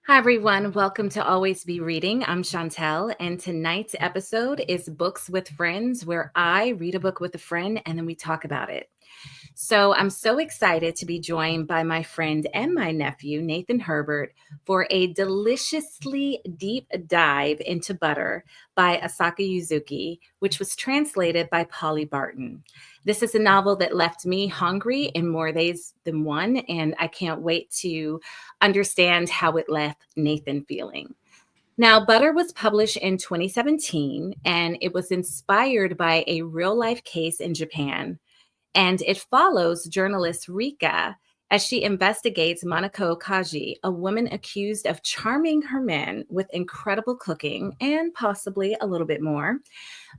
Hi, everyone. Welcome to Always Be Reading. I'm Chantel, and tonight's episode is Books with Friends, where I read a book with a friend and then we talk about it. So I'm so excited to be joined by my friend and my nephew, Nathan Herbert, for a deliciously deep dive into Butter by Asako Yuzuki, which was translated by Polly Barton. This is a novel that left me hungry in more ways than one, and I can't wait to understand how it left Nathan feeling. Now, Butter was published in 2017, and it was inspired by a real-life case in Japan. And it follows journalist Rika as she investigates Manako Kajii, a woman accused of charming her men with incredible cooking and possibly a little bit more.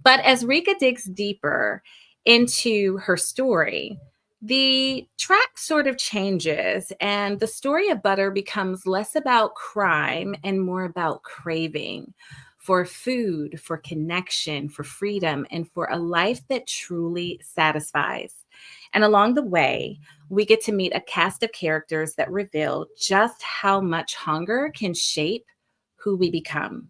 But as Rika digs deeper into her story, the track sort of changes, and the story of Butter becomes less about crime and more about craving for food, for connection, for freedom, and for a life that truly satisfies. And along the way, we get to meet a cast of characters that reveal just how much hunger can shape who we become.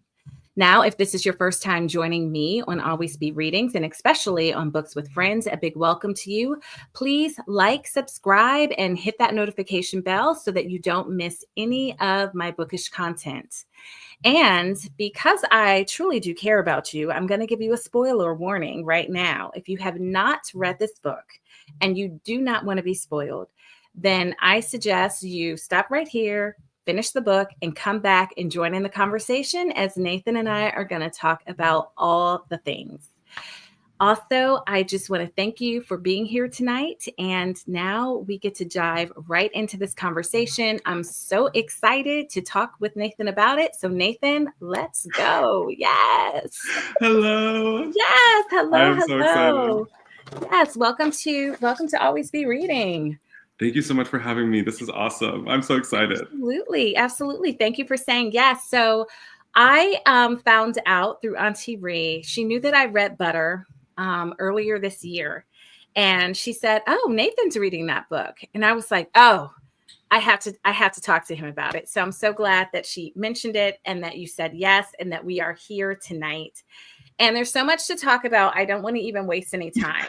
Now, if this is your first time joining me on Always Be Readings, and especially on Books with Friends, a big welcome to you. Please like, subscribe, and hit that notification bell so that you don't miss any of my bookish content. And because I truly do care about you, I'm going to give you a spoiler warning right now. If you have not read this book and you do not want to be spoiled, then I suggest you stop right here, finish the book, and come back and join in the conversation as Nathan and I are going to talk about all the things. Also, I just want to thank you for being here tonight. And now we get to dive right into this conversation. I'm so excited to talk with Nathan about it. So Nathan, let's go. Yes. Hello. Yes. Hello. I'm so excited. Yes. Welcome to Always Be Reading. Thank you so much for having me. This is awesome. I'm so excited. Absolutely. Thank you for saying yes. So I found out through Auntie Ree, she knew that I read Butter earlier this year. And she said, "Oh, Nathan's reading that book." And I was like, "Oh, I have to talk to him about it." So I'm so glad that she mentioned it and that you said yes and that we are here tonight. And there's so much to talk about. I don't want to even waste any time.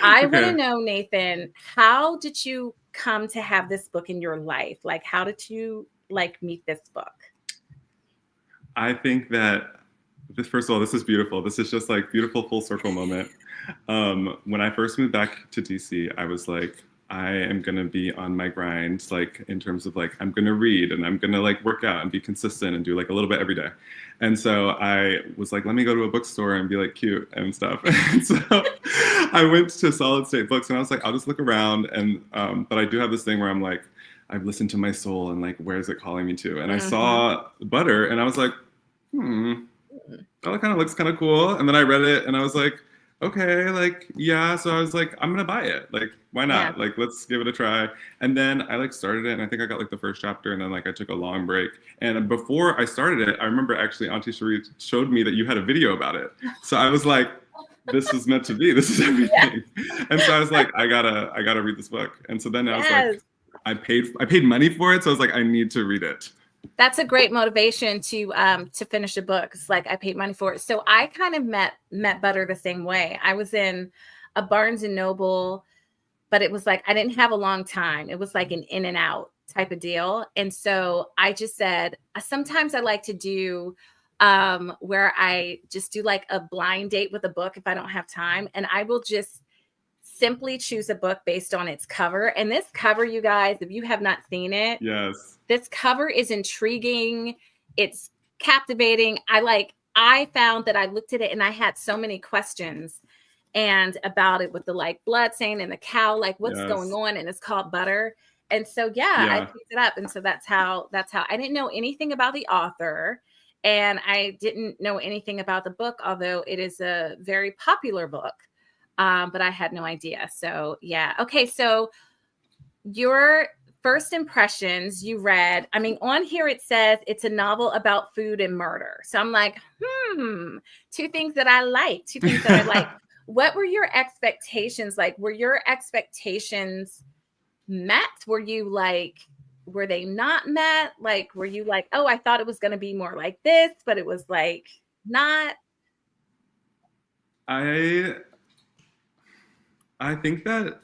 I want to know, Nathan, how did you come to have this book in your life? Like, how did you meet this book? I think that first of all, this is beautiful. This is just like beautiful full circle moment. When I first moved back to DC, I was like, I am going to be on my grind, like in terms of like, I'm going to read and I'm going to like work out and be consistent and do like a little bit every day. And so I was like, let me go to a bookstore and be like cute and stuff. And so I went to Solid State Books and I was like, I'll just look around. And, but I do have this thing where I'm like, I've listened to my soul and like, where is it calling me to? And I saw Butter and I was like, that kind of looks kind of cool. And then I read it and I was like, okay, like, yeah. So I was like, I'm going to buy it. Like, why not? Yeah. Like, let's give it a try. And then I like started it and I think I got like the first chapter and then like I took a long break. And before I started it, I remember actually Auntie Cherie showed me that you had a video about it. So I was like, this is meant to be. This is everything. Yeah. And so I was like, I gotta read this book. And so then I was like, I paid money for it. So I was like, I need to read it. That's a great motivation to finish a book. It's like I paid money for it. So I kind of met Butter the same way. I was in a Barnes and Noble, but it was like I didn't have a long time. It was like an in and out type of deal. And so I just said, sometimes I like to do where I just do like a blind date with a book if I don't have time. And I will just simply choose a book based on its cover. And this cover, you guys, if you have not seen it, Yes. this cover is intriguing. It's captivating. I found that I looked at it and I had so many questions and about it with the like blood stain and the cow, like what's going Yes. on. And it's called Butter. And so, yeah, I Yeah. picked it up. And so that's how I didn't know anything about the author. And I didn't know anything about the book, although it is a very popular book. But I had no idea. So, yeah. Okay. So, your first impressions you read, I mean, on here it says it's a novel about food and murder. So I'm like, two things that I like, two things that I like. What were your expectations like? Were your expectations met? Were you like, were they not met? Like, were you like, oh, I thought it was going to be more like this, but it was like not? I think that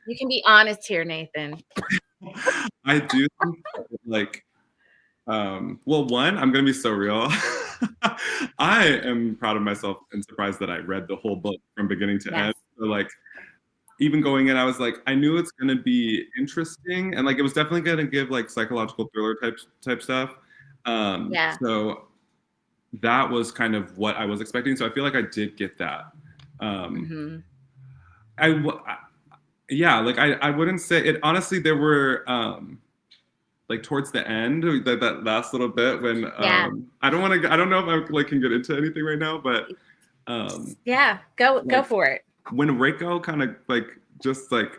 You can be honest here, Nathan. I do think that, like, well, one, I'm gonna be so real. I am proud of myself and surprised that I read the whole book from beginning to Yes. end. So, like, even going in, I was like, I knew it's gonna be interesting, and like, it was definitely gonna give like psychological thriller type stuff. Yeah. So that was kind of what I was expecting. So I feel like I did get that. Mm-hmm. Yeah, like I wouldn't say it. Honestly, there were like towards the end, that last little bit when Yeah. I don't know if I like can get into anything right now, but Yeah, go like for it. when Reiko kind of like just like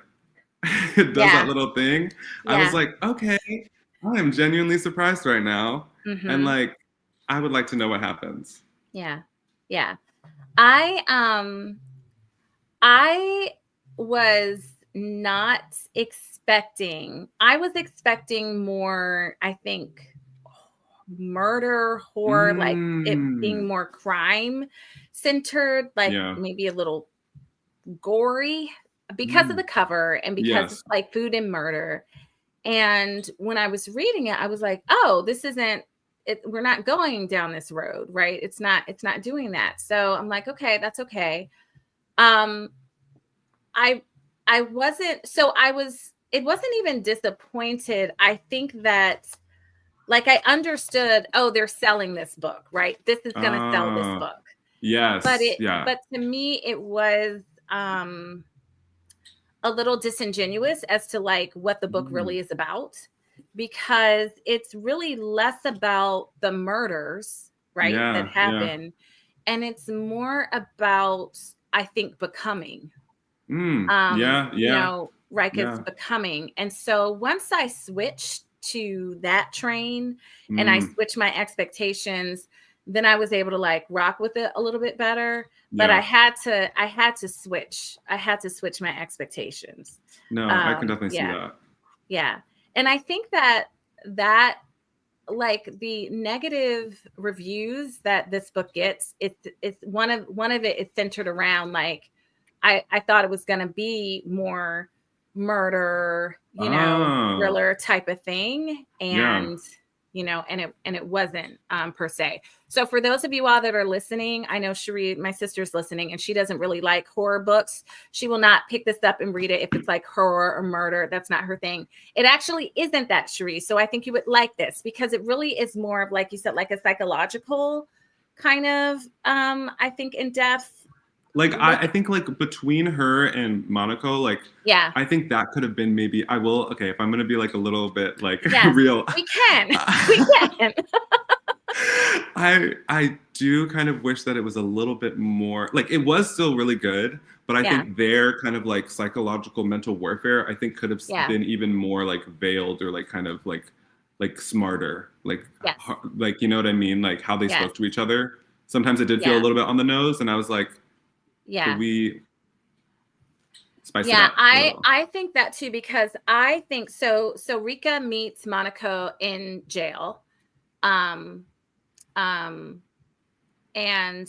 does Yeah. that little thing, I was Yeah. like, okay, I am genuinely surprised right now, and Mm-hmm. like I would like to know what happens. Yeah. Yeah. I was not expecting. I was expecting more, I think, murder, horror, like it being Mm, more crime centered, like yeah. maybe a little gory because of Mm, the cover and because it's yes. like food and murder. And when I was reading it, I was like, oh, this isn't it, we're not going down this road, right? It's not doing that. So I'm like, okay, that's okay. Um, I I wasn't so I was it wasn't even disappointed. I think that like I understood, oh, they're selling this book, right? This is gonna sell this Uh, book. yes. Yeah. But to me it was um a little disingenuous as to like what the book Mm, really is about because it's really less about the murders, right, that yeah. Yeah. happen, and it's more about, I think, becoming. Mm, yeah. Yeah. Rika's Yeah. becoming. And so once I switched to that train and I Mm, switched my expectations, then I was able to like rock with it a little bit better. But yeah. I had to switch. I had to switch my expectations. No, I can definitely see Yeah. that. Yeah. And I think that like the negative reviews that this book gets, it's one of it is centered around like I thought it was going to be more murder, Oh, thriller type of thing, yeah. and and it wasn't per se. So for those of you all that are listening, I know Cherie, my sister's listening, and she doesn't really like horror books. She will not pick this up and read it if it's like horror or murder. That's not her thing. It actually isn't that, Cherie. So I think you would like this because it really is more of, like you said, like a psychological kind of I think in depth Like look. I think like between her and Monaco, like Yeah. I think that could have been maybe I will okay, if I'm gonna be like a little bit like Yes, real. we can. We can. I do kind of wish that it was a little bit more like it was still really good, but I Yeah. think their kind of like psychological mental warfare I think could have Yeah. been even more like veiled or like kind of like smarter, Yes. like you know what I mean, like how they Yes. spoke to each other. Sometimes it did feel a Yeah. little bit on the nose, and I was like, could Yeah. we spice it Yeah, up a little? I think that too because I think so Rika meets Monaco in jail. Um um and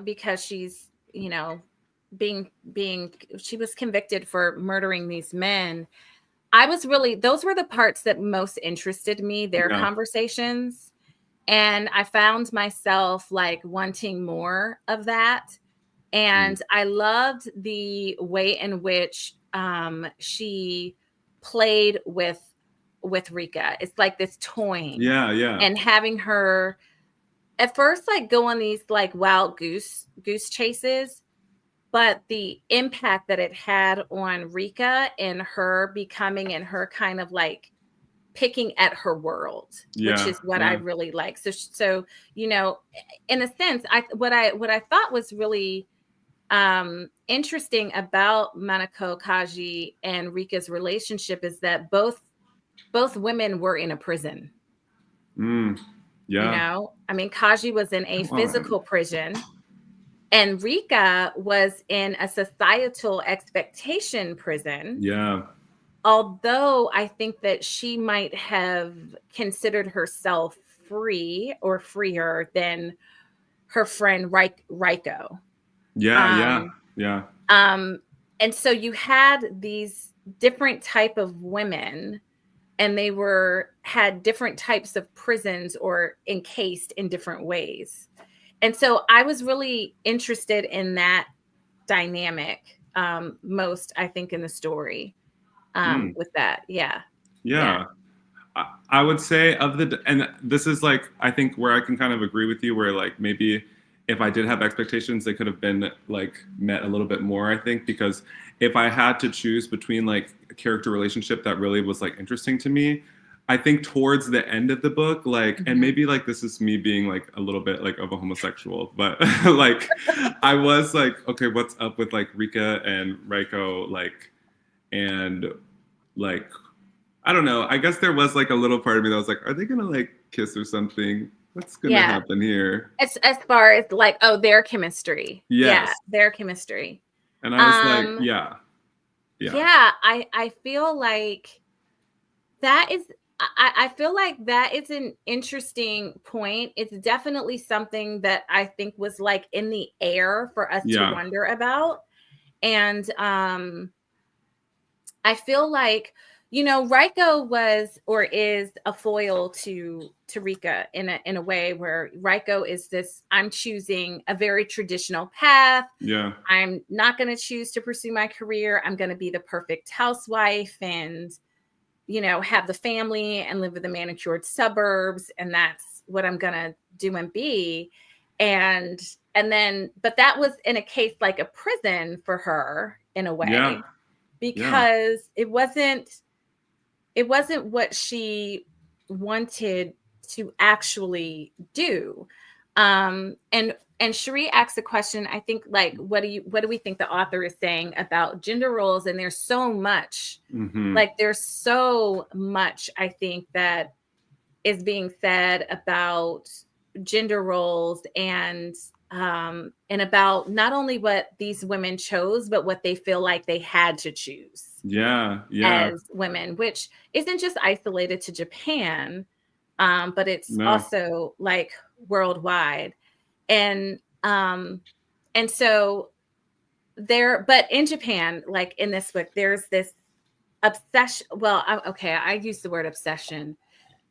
because she's, being she was convicted for murdering these men. those were the parts that most interested me, their Yeah. conversations. And I found myself like wanting more of that. And I loved the way in which she played with Rika. It's like this toying. Yeah, yeah. And having her at first like go on these like wild goose chases, but the impact that it had on Rika and her becoming and her kind of like picking at her world, which Yeah, is what I yeah. really like. So you know, in a sense, what I thought was really interesting about Manako Kajii and Rika's relationship is that both women were in a prison. You Yeah. know, I mean, Kajii was in a Come on. physical prison, and Rika was in a societal expectation prison. Yeah. Although I think that she might have considered herself free or freer than her friend Raiko. Yeah, yeah, Um, yeah. and so you had these different type of women, and they had different types of prisons or encased in different ways. And so I was really interested in that dynamic most, I think, in the story with that. Yeah. Yeah. Yeah. I would say and this is like, I think where I can kind of agree with you, where like maybe if I did have expectations, they could have been like met a little bit more, I think, because if I had to choose between like a character relationship that really was like interesting to me, I think towards the end of the book, like, and maybe like this is me being like a little bit like of a homosexual, but like I was like, okay, what's up with like Rika and Raiko, like, and like, I don't know. I guess there was like a little part of me that was like, are they gonna like kiss or something? What's gonna Yeah. happen here? As far as like, oh, their chemistry. Yeah, Yes. their chemistry. And I was like, Um, yeah, yeah, yeah, I feel like that is I feel like that is an interesting point. It's definitely something that I think was like in the air for us to yeah, wonder about. And I feel like, you know, Raiko was or is a foil to Rika in a way where Raiko is this, I'm choosing a very traditional path. yeah, I'm not going to choose to pursue my career. I'm going to be the perfect housewife and, you know, have the family and live in the manicured suburbs. And that's what I'm going to do and be. And then, but that was in a case like a prison for her in a yeah, way, yeah, because it wasn't what she wanted to actually do. And Cherie asks a question, I think, like, what do we think the author is saying about gender roles? And there's so much, I think, that is being said about gender roles and about not only what these women chose, but what they feel like they had to choose yeah, yeah. as women, which isn't just isolated to Japan, but it's No, also like worldwide. And so but in Japan, like in this book, there's this obsession. Well, okay, I use the word obsession.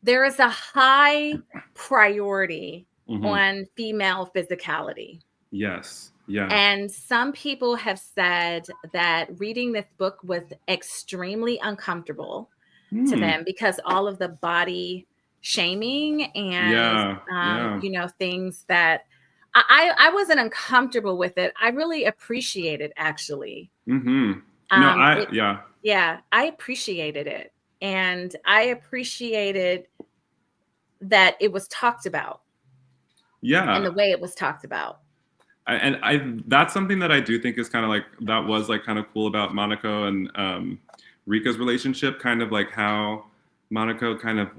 There is a high priority on female physicality. yes, yeah, And some people have said that reading this book was extremely uncomfortable to them because all of the body shaming and, yeah, yeah. you know, things that I wasn't uncomfortable with it. I really appreciate it, actually. No, It, yeah, yeah, I appreciated it. And I appreciated that it was talked about and yeah. the way it was talked about. That's something that I do think is kind of like, that was like kind of cool about Monaco and Rika's relationship, kind of like how Monaco kind of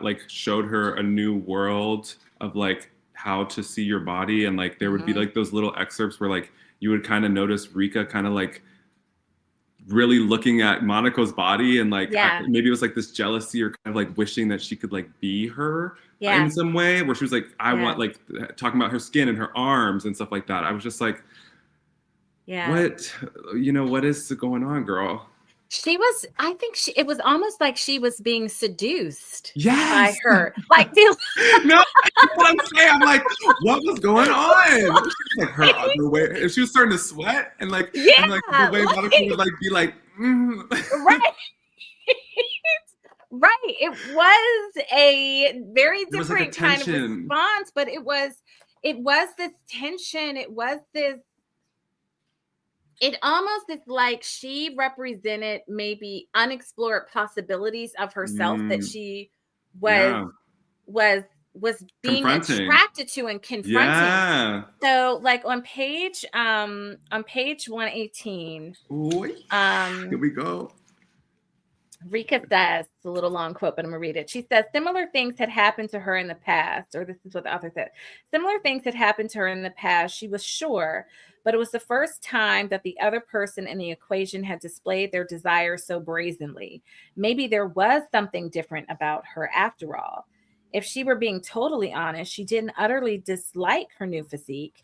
like showed her a new world of like how to see your body, and like there would be like those little excerpts where like you would kind of notice Rika kind of like really looking at Monaco's body, and like Yeah. maybe it was like this jealousy or kind of like wishing that she could like be her Yeah. in some way, where she was like, I Yeah. want, like, talking about her skin and her arms and stuff like that. I was just like, Yeah. what, you know, what is going on, girl? I think it was almost like she was being seduced by Yes. her. No, that's what I'm saying. I'm like, what was going on? Like her underwear, and she was starting to sweat, and like the way Monica would like be like, right. Right. It was a very there was like a different kind of tension. response, but it was this tension. It almost is like she represented maybe unexplored possibilities of herself that she was Yeah. was was being Confronting. attracted to and confronting. Yeah. So like on page 118, Here we go. Rika says, it's a little long quote, but I'm gonna read it. She says, similar things had happened to her in the past, or this is what the author said. Similar things had happened to her in the past, she was sure, but it was the first time that the other person in the equation had displayed their desire so brazenly. Maybe there was something different about her after all. If she were being totally honest, she didn't utterly dislike her new physique.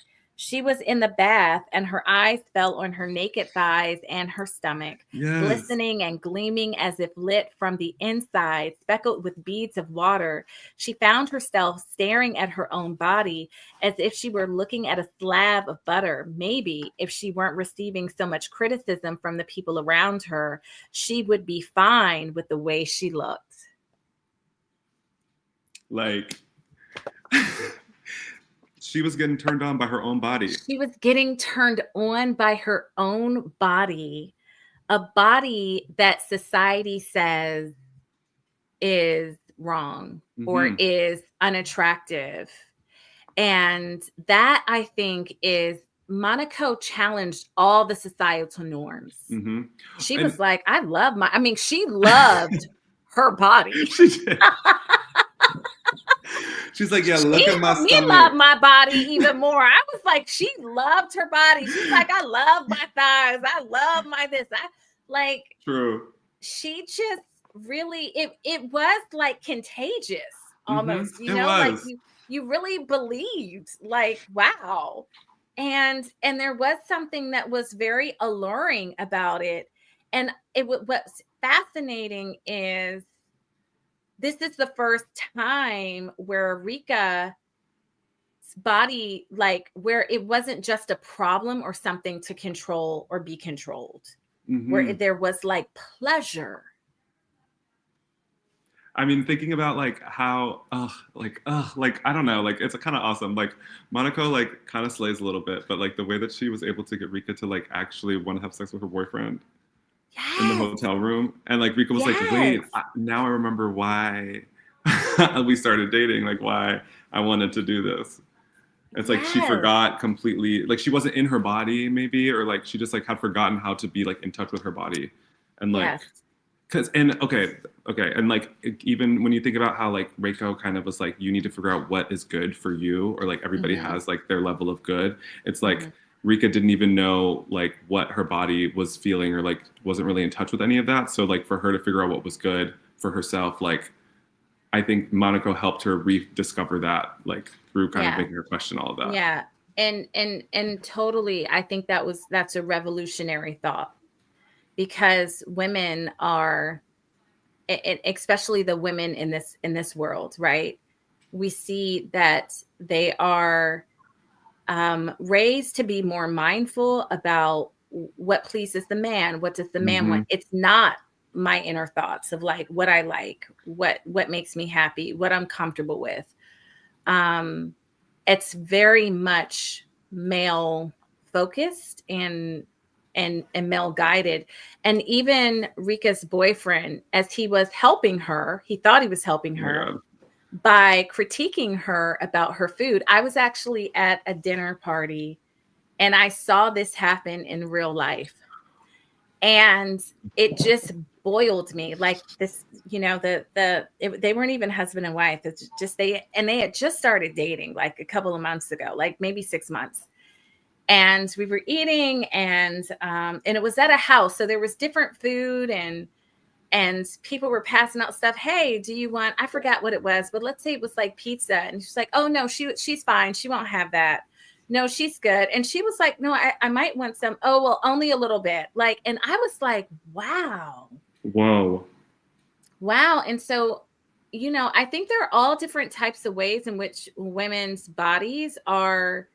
She was in the bath and her eyes fell on her naked thighs and her stomach, glistening and gleaming as if lit from the inside, speckled with beads of water. She found herself staring at her own body as if she were looking at a slab of butter. Maybe if she weren't receiving so much criticism from the people around her, she would be fine with the way she looked. Like, she was getting turned on by her own body. She was getting turned on by her own body, a body that society says is wrong or is unattractive. And that, I think, is Manako challenged all the societal norms. She was like, she loved her body. She did. She's like, yeah, look at my stomach. Me love my body even more. I was like, she loved her body. She's like, I love my thighs. I love my this. True. She just really, it was like contagious almost, like you really believed, like, wow. And there was something that was very alluring about it. And what's fascinating is this is the first time where Rika's body, like, where it wasn't just a problem or something to control or be controlled, where there was like pleasure. I mean, thinking about like how, like I don't know, like it's kind of awesome. Like Manako like kind of slays a little bit, but like the way that she was able to get Rika to like actually want to have sex with her boyfriend in the hotel room, and like Rika was like, wait, now I remember why we started dating, like why I wanted to do this. It's like she forgot completely, like she wasn't in her body maybe, or like she just like had forgotten how to be like in touch with her body, and like and like even when you think about how like Reiko kind of was like, you need to figure out what is good for you, or like everybody has like their level of good. It's like Rika didn't even know like what her body was feeling, or like wasn't really in touch with any of that. So like for her to figure out what was good for herself, like I think Manako helped her rediscover that, like through kind of making her question all of that. Yeah. And totally, I think that's a revolutionary thought, because women are, especially the women in this world, right? We see that they are raised to be more mindful about what pleases the man. What does the man want? It's not my inner thoughts of like what I like, what makes me happy, what I'm comfortable with. It's very much male focused and male guided. And even Rika's boyfriend, as he was helping her, he thought he was helping her by critiquing her about her food. I was actually at a dinner party and I saw this happen in real life. And it just boiled me, like this, they weren't even husband and wife. It's just they had just started dating like a couple of months ago, like maybe 6 months. And we were eating, and it was at a house, so there was different food, and people were passing out stuff. Hey, do you want? I forgot what it was, but let's say it was like pizza. And she's like, "Oh no, she's fine. She won't have that." no, she's good. And she was like, no, I might want some. Oh, well, only a little bit. Like, and I was like, wow. Whoa. Wow. And so, I think there are all different types of ways in which women's bodies are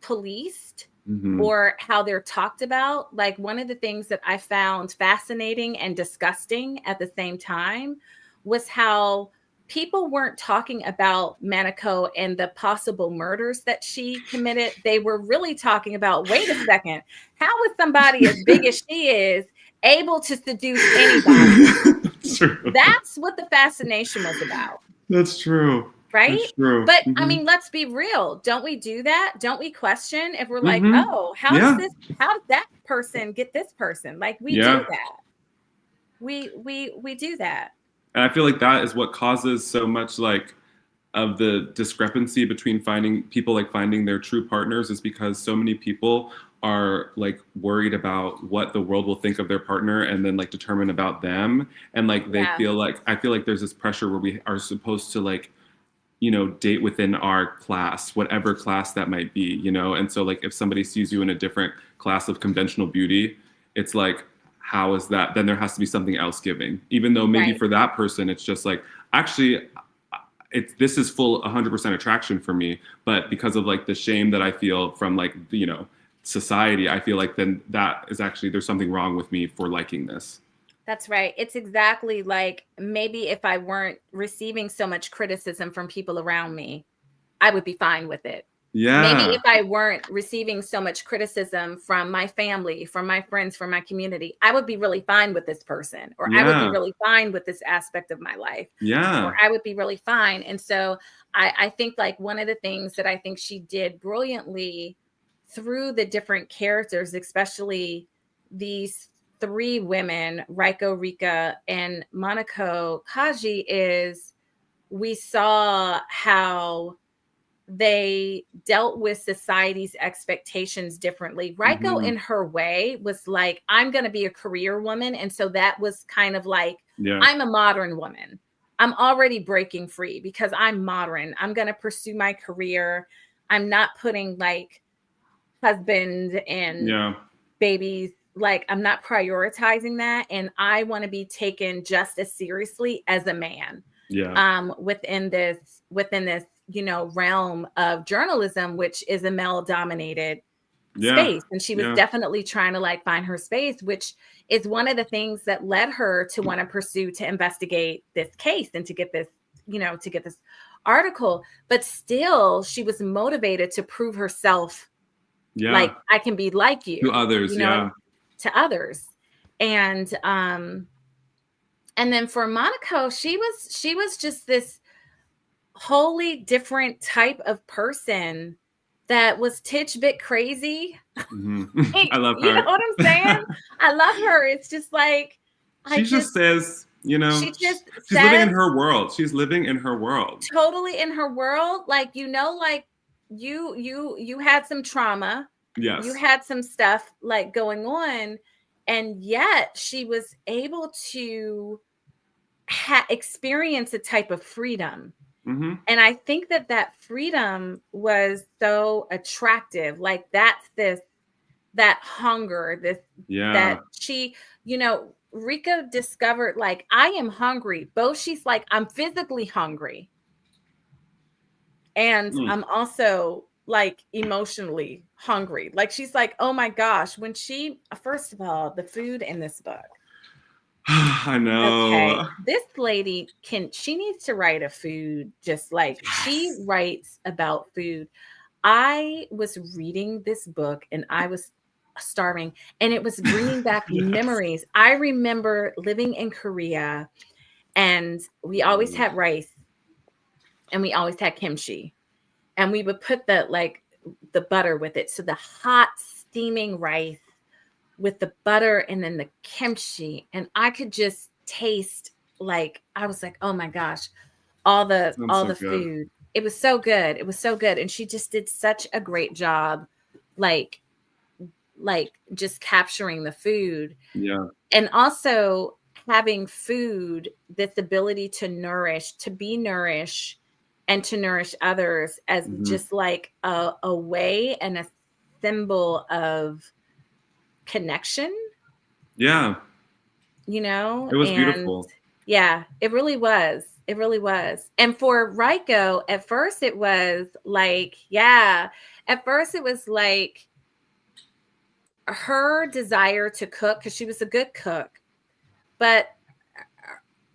policed Mm-hmm. or how they're talked about. Like, one of the things that I found fascinating and disgusting at the same time was how people weren't talking about Manako and the possible murders that she committed. They were really talking about, wait a second, how is somebody as big as she is able to seduce anybody? That's true. That's what the fascination was about. That's true. Right? That's true. But Mm-hmm. I mean, let's be real. Don't we do that? Don't we question if we're like, Mm-hmm. oh, how did that person get this person? Like, we do that. We do that. And I feel like that is what causes so much like of the discrepancy between finding their true partners, is because so many people are like worried about what the world will think of their partner and then like determine about them. And like they feel like, I feel like there's this pressure where we are supposed to like, date within our class, whatever class that might be, And so like if somebody sees you in a different class of conventional beauty, it's like, how is that? Then there has to be something else giving, even though maybe for that person, it's just like, actually, this is full 100% attraction for me. But because of like the shame that I feel from like, society, I feel like then that is actually, there's something wrong with me for liking this. That's right. It's exactly like, maybe if I weren't receiving so much criticism from people around me, I would be fine with it. Yeah. Maybe if I weren't receiving so much criticism from my family, from my friends, from my community, I would be really fine with this person, or I would be really fine with this aspect of my life. Yeah. Or I would be really fine. And so I think like one of the things that I think she did brilliantly through the different characters, especially these three women, Rika, and Manako Kajii, is we saw how they dealt with society's expectations differently. Rika, in her way, was like, I'm going to be a career woman. And so that was kind of like, I'm a modern woman. I'm already breaking free because I'm modern. I'm going to pursue my career. I'm not putting like husband and babies, like I'm not prioritizing that. And I want to be taken just as seriously as a man. Within this realm of journalism, which is a male dominated space. And she was definitely trying to like find her space, which is one of the things that led her to want to pursue, to investigate this case and to get this, to get this article. But still, she was motivated to prove herself. Like, I can be like you to others, to others. And then for Manako, she was just this wholly different type of person that was titch bit crazy. I love her. You know what I'm saying? I love her. It's just like, she just says, she's living in her world. She's living in her world. Totally in her world. Like, like you had some trauma. Yes. You had some stuff like going on. And yet she was able to experience a type of freedom. Mm-hmm. And I think that freedom was so attractive. Like, that's that hunger, that she, Rika discovered, like, I am hungry. Both she's like, I'm physically hungry. And I'm also like emotionally hungry. Like, she's like, oh my gosh, when first of all, the food in this book. I know. Okay. This lady she needs to write a food, just like she writes about food. I was reading this book and I was starving, and it was bringing back memories. I remember living in Korea, and we always had rice and we always had kimchi, and we would put the butter with it. So the hot steaming rice with the butter and then the kimchi, and I could just taste, like, I was like, oh my gosh, all the food. It was so good. It was so good. And she just did such a great job, like just capturing the food. Yeah. And also having food, this ability to be nourished and to nourish others as just like a way and a symbol of connection. Yeah. You know, It was and beautiful. yeah, it really was. It really was. And for Riko, at first it was like, at first it was like her desire to cook because she was a good cook, but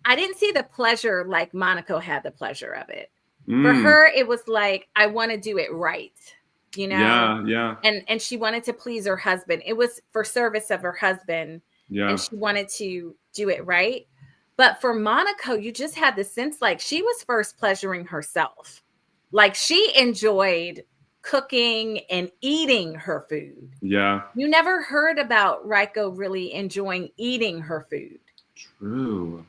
I didn't see the pleasure like Manako had the pleasure of it. For her, it was like, I want to do it right, you know? Yeah. And she wanted to please her husband. It was for service of her husband. Yeah. And she wanted to do it right. But for Manako, you just had the sense like she was first pleasuring herself. Like she enjoyed cooking and eating her food. Yeah. You never heard about Riko really enjoying eating her food. True.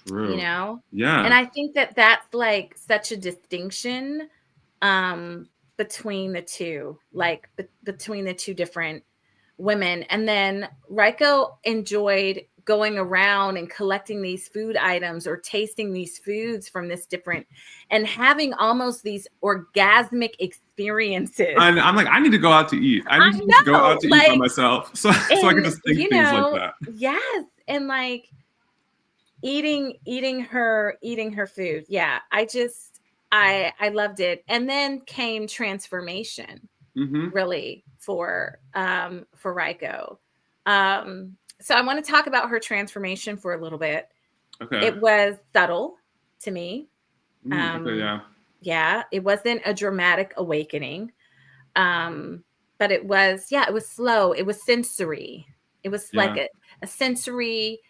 You know? Yeah. And I think that that's like such a distinction between the two, like between the two different women. And then Riko enjoyed going around and collecting these food items or tasting these foods from this different and having almost these orgasmic experiences. I'm like, I need to go out to eat. I need to just go out to eat by myself. So I can just think things like that. Yes. And like eating her food. Yeah. I loved it. And then came transformation really for Riko. So I want to talk about her transformation for a little bit. Okay. It was subtle to me. Okay, yeah. It wasn't a dramatic awakening. But it was slow. It was sensory. It was like a sensory.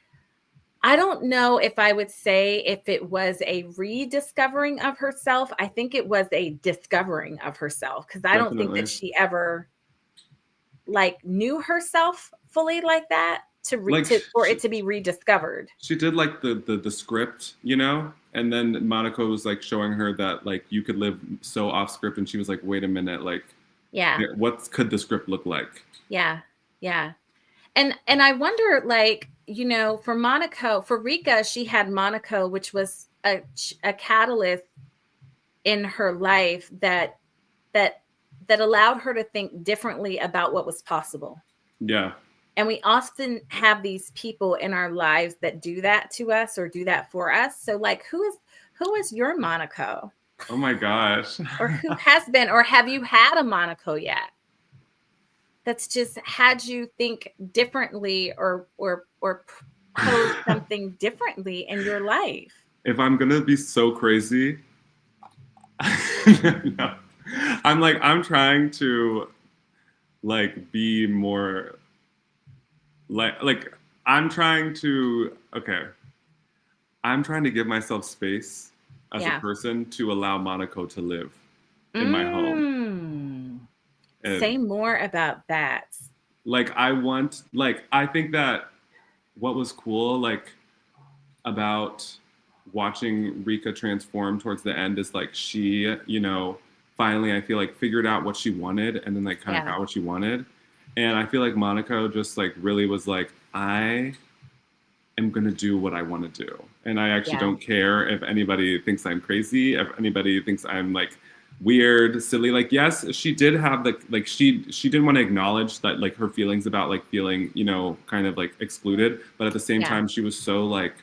I don't know if I would say if it was a rediscovering of herself. I think it was a discovering of herself because I don't think that she ever like knew herself fully like that for it to be rediscovered. She did like the script, you know, and then Manako was like showing her that like you could live so off script, and she was like, wait a minute, like, what could the script look like? Yeah. And I wonder, like, you know, for Rika, she had Manako, which was a catalyst in her life that allowed her to think differently about what was possible. Yeah. And we often have these people in our lives that do that to us or do that for us. So like, who is your Manako? Oh my gosh. Or who has been, or have you had a Manako yet? That's just had you think differently or pose something differently in your life. If I'm gonna be so crazy, no. I'm trying to like be more like I'm trying to give myself space as a person to allow Manako to live in my home. And say more about that. Like I think that what was cool like about watching Rika transform towards the end is like she, you know, finally I feel like figured out what she wanted and then like kind of got what she wanted. And I feel like Manako just like really was like, I am gonna do what I want to do. And I actually don't care if anybody thinks I'm crazy, if anybody thinks I'm like weird, silly. Like, yes, she did have like she didn't want to acknowledge that like her feelings about like feeling, you know, kind of like excluded. But at the same time, she was so like,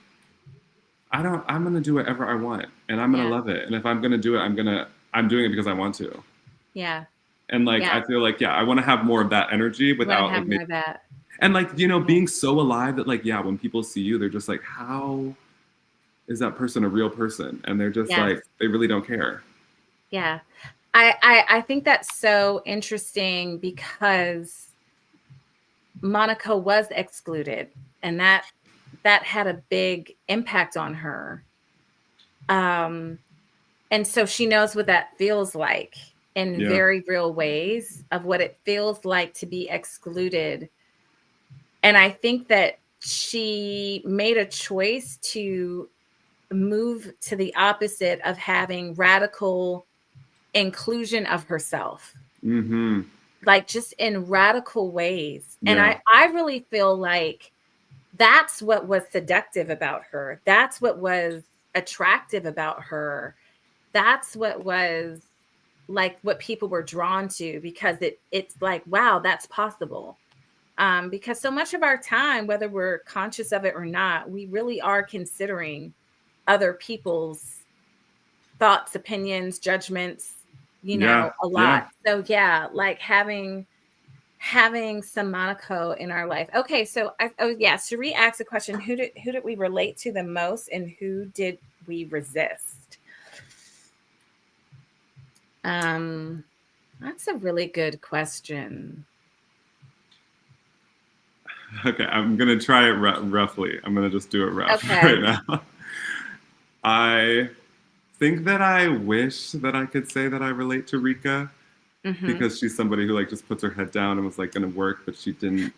I'm gonna do whatever I want and I'm gonna love it. And if I'm gonna do it, I'm doing it because I want to. Yeah. And like I feel like I want to have more of that energy without like more of that. And like, you know, being so alive that like when people see you, they're just like, how is that person a real person? And they're just like, they really don't care. Yeah. I think that's so interesting because Manako was excluded and that had a big impact on her. And so she knows what that feels like in very real ways of what it feels like to be excluded. And I think that she made a choice to move to the opposite of having radical inclusion of herself. Like just in radical ways. And I really feel like that's what was seductive about her. That's what was attractive about her that's what was like what people were drawn to, because it's like, wow, that's possible. Because so much of our time, whether we're conscious of it or not, we really are considering other people's thoughts, opinions, judgments, Yeah, a yeah. lot. So yeah, like having some Monaco in our life. Okay, so Cherie asked a question: who did we relate to the most, and who did we resist? That's a really good question. Okay, I'm gonna try it roughly. I'm gonna just do it rough right Okay. now. I think that I wish that I could say that I relate to Rika, Mm-hmm. because she's somebody who like just puts her head down and was like going to work, but she didn't,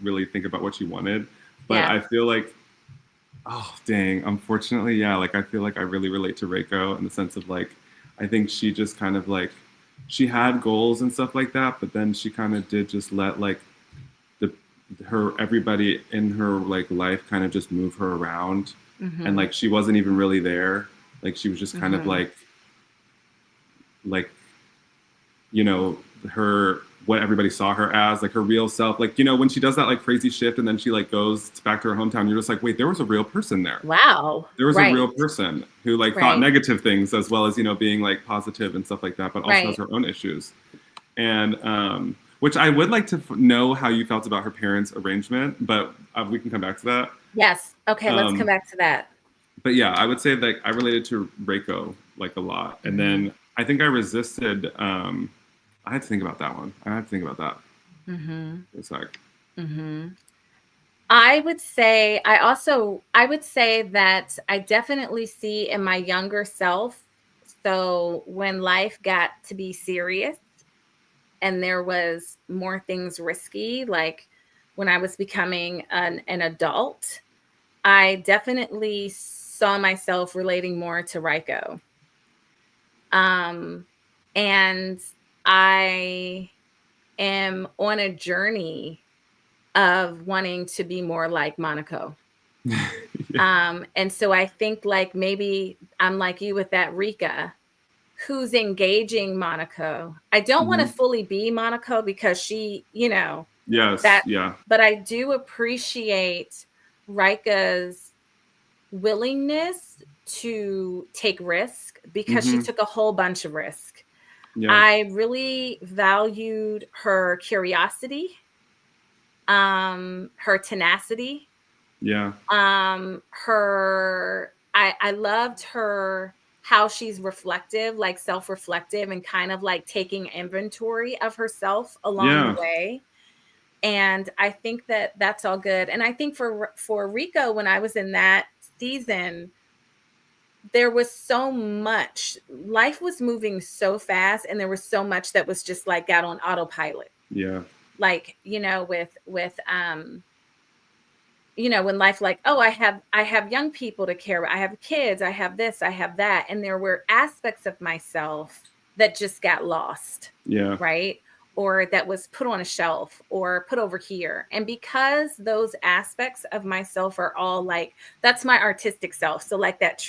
really think about what she wanted. But Yeah. I feel like, oh dang, unfortunately, yeah, like I feel like I really relate to Reiko in the sense of like, I think she just kind of like, she had goals and stuff like that, but then she kind of did just let like the her everybody in her like life kind of just move her around, and Mm-hmm. like she wasn't even really there. Like she was just kind of Mm-hmm. like you know her, what everybody saw her as, like her real self, like when she does that like crazy shift and then she like goes back to her hometown, you're just like, wait, there was a real person there. Wow. There was a Right. real person who like thought Right. negative things as well as being like positive and stuff like that, but also has Right. her own issues. And which I would like to know how you felt about her parents arrangement, but we can come back to that. Yes. Okay, let's come um, back to that. but yeah, I would say that I related to Reiko like a lot, and Mm-hmm. then I think I resisted. I had to think about that one. I had to think about that. Mm-hmm. It's like, Mm-hmm. I would say that I definitely see in my younger self. So when life got to be serious and there was more things risky, like when I was becoming an adult, I definitely saw myself relating more to Raiko. Um, and I am on a journey of wanting to be more like Monaco. yeah. And so I think like maybe I'm like you with that Rika, who's engaging Monaco. I don't want to Mm-hmm. fully be Monaco because she, Yes, that, yeah. but I do appreciate Rika's willingness to take risk because she Mm-hmm. took a whole bunch of risk. Yeah, I really valued her curiosity, her tenacity, yeah, I loved her, how she's reflective, like self-reflective, and kind of like taking inventory of herself along the yeah. way. And I think that that's all good. And I think for Rico, when I was in that season, there was so much, life was moving so fast, and there was so much that was just like got on autopilot. Yeah. Like, with when life, like, oh, I have young people to care about, I have kids, I have this, I have that, and there were aspects of myself that just got lost, Yeah. right? Or that was put on a shelf or put over here. And because those aspects of myself are all like, that's my artistic self, so like that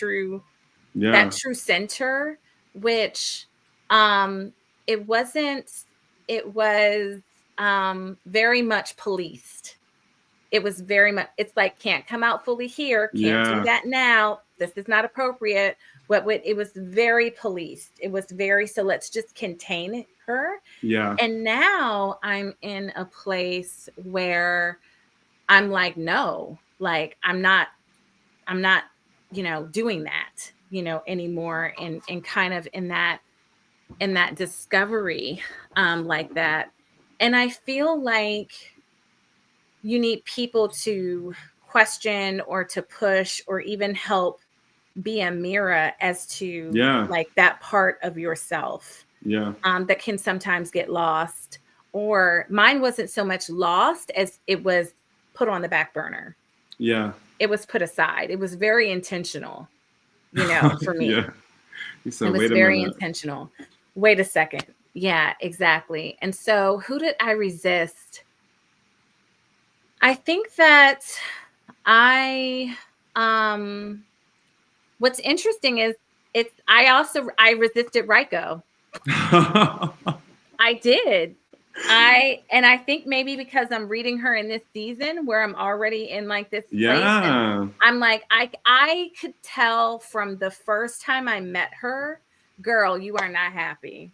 Yeah. true center, which um it wasn't, it was very much policed. It was very much, it's like, can't come out fully here, can't do Yeah. that now, this is not appropriate. But it was very policed, it was very, so let's just contain her. Yeah. And now I'm in a place where I'm like, no, like I'm not doing that anymore, and kind of in that discovery, like that. And I feel like you need people to question or to push or even help be a mirror as to Yeah. like that part of yourself, Yeah. that can sometimes get lost. Or mine wasn't so much lost as it was put on the back burner. Yeah. It was put aside. It was very intentional, for me. Yeah. You It said, was wait a very minute. intentional. Wait a second. Yeah, exactly. And so who did I resist? I think that I, um what's interesting is I resisted Raiko. I did. I think maybe because I'm reading her in this season where I'm already in like this place, and I'm like, I could tell from the first time I met her, girl, you are not happy.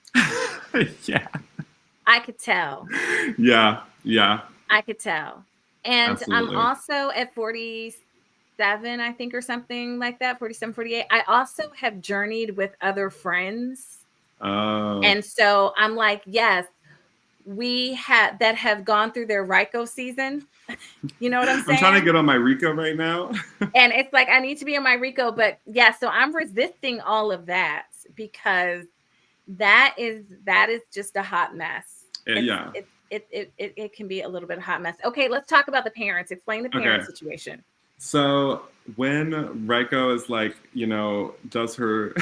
Yeah. I could tell. Yeah. I could tell. And Absolutely. I'm also at 47, I think, or something like that, 47, 48. I also have journeyed with other friends. Oh. And so I'm like, yes, we have gone through their Raiko season. You know what I'm saying? I'm trying to get on my Rika right now. And it's like, I need to be on my Riko, but yeah, so I'm resisting all of that because that is just a hot mess. Yeah. It can be a little bit of a hot mess. Okay, let's talk about the parents. Explain the parent situation. So when Raiko is like, does her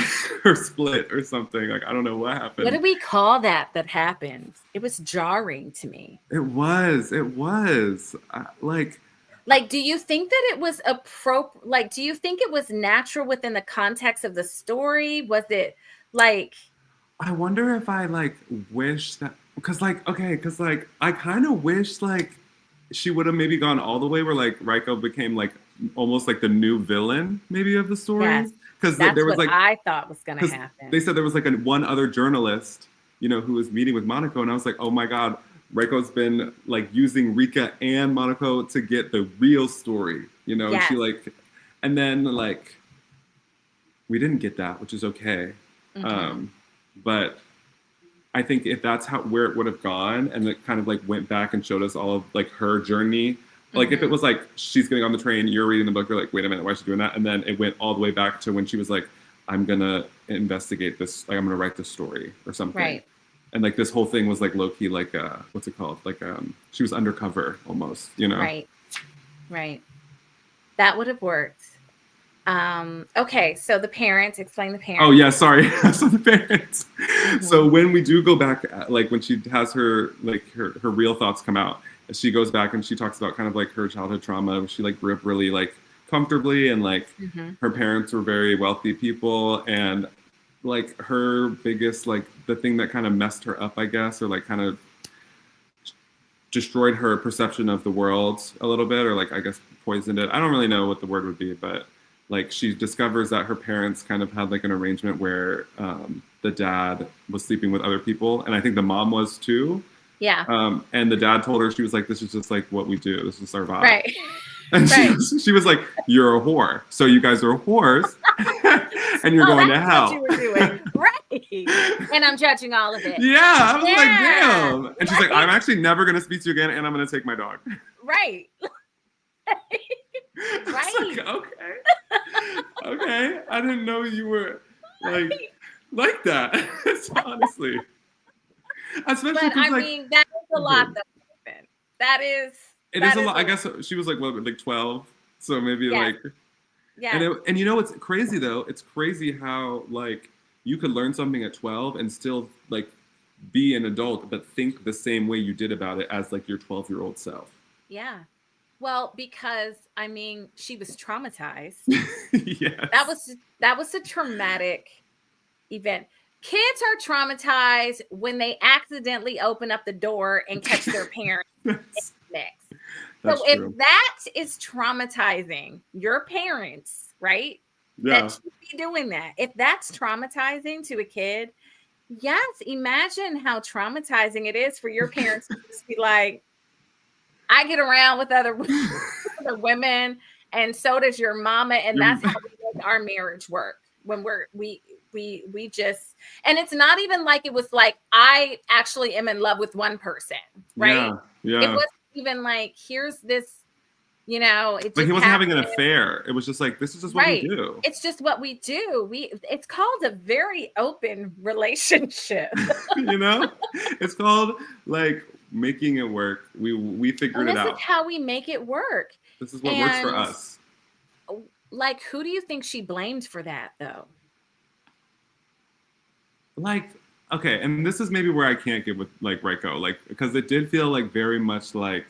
her split or something, like I don't know what happened. What do we call that happened? It was jarring to me. It was. Like, do you think that it was appropriate? Like, do you think it was natural within the context of the story? Was it like? I wonder if I like wish that, because I kind of wish like she would have maybe gone all the way where like Raiko became like almost like the new villain maybe of the story. Because there was like, I thought was going to happen. They said there was like one other journalist, who was meeting with Manako, and I was like, oh my god, Raiko's been like using Rika and Manako to get the real story, and she like, and then like we didn't get that, which is okay. Mm-hmm. But I think if that's where it would have gone, and it kind of like went back and showed us all of like her journey, like if it was like she's getting on the train, you're reading the book, you're like, wait a minute, why is she doing that? And then it went all the way back to when she was like, I'm gonna investigate this, like I'm gonna write this story or something. Right. And like this whole thing was like low key, like what's it called? Like she was undercover almost, Right. That would have worked. Okay, so the parents, explain the parents. Oh yeah, sorry. So the parents. Mm-hmm. So when we do go back, like when she has her real thoughts come out, she goes back and she talks about kind of like her childhood trauma. She like grew up really like comfortably, and like her parents were very wealthy people, and like her biggest like the thing that kind of messed her up, I guess, or like kind of destroyed her perception of the world a little bit, or like I guess poisoned it. I don't really know what the word would be, but like she discovers that her parents kind of had like an arrangement where the dad was sleeping with other people, and I think the mom was too. Yeah. And the dad told her, she was like, this is just like what we do. This is our vibe. Right. And she was like, you're a whore. So you guys are whores and you're going to hell. What you were doing. Right. And I'm judging all of it. Yeah. I was like, damn. And she's like, I'm actually never going to speak to you again, and I'm going to take my dog. Right. Right. Like, okay. I didn't know you were like that. Honestly. Especially, but I mean, that is a lot that happened. It is a lot. I guess she was like, what, like 12? So maybe like. Yeah. And you know what's crazy though? It's crazy how like you could learn something at 12 and still like be an adult, but think the same way you did about it as like your 12-year-old self. Yeah. Well, because I mean, she was traumatized. Yes. That was a traumatic event. Kids are traumatized when they accidentally open up the door and catch their parents next. So if that is traumatizing your parents, right? Yeah. That should be doing that. If that's traumatizing to a kid, yes, imagine how traumatizing it is for your parents to just be like, I get around with other women, and so does your mama, and that's how we make our marriage work. When we just, and it's not even like it was like I actually am in love with one person, right? Yeah. It wasn't even like here's this, it just like he wasn't having an affair. It was just like, this is just what we do. It's just what we do. It's called a very open relationship. It's called like making it work. We figured it out. This is how we make it work. This is what works for us. Like, who do you think she blamed for that though? Like, okay, and this is maybe where I can't get with like Raiko, like because it did feel like very much like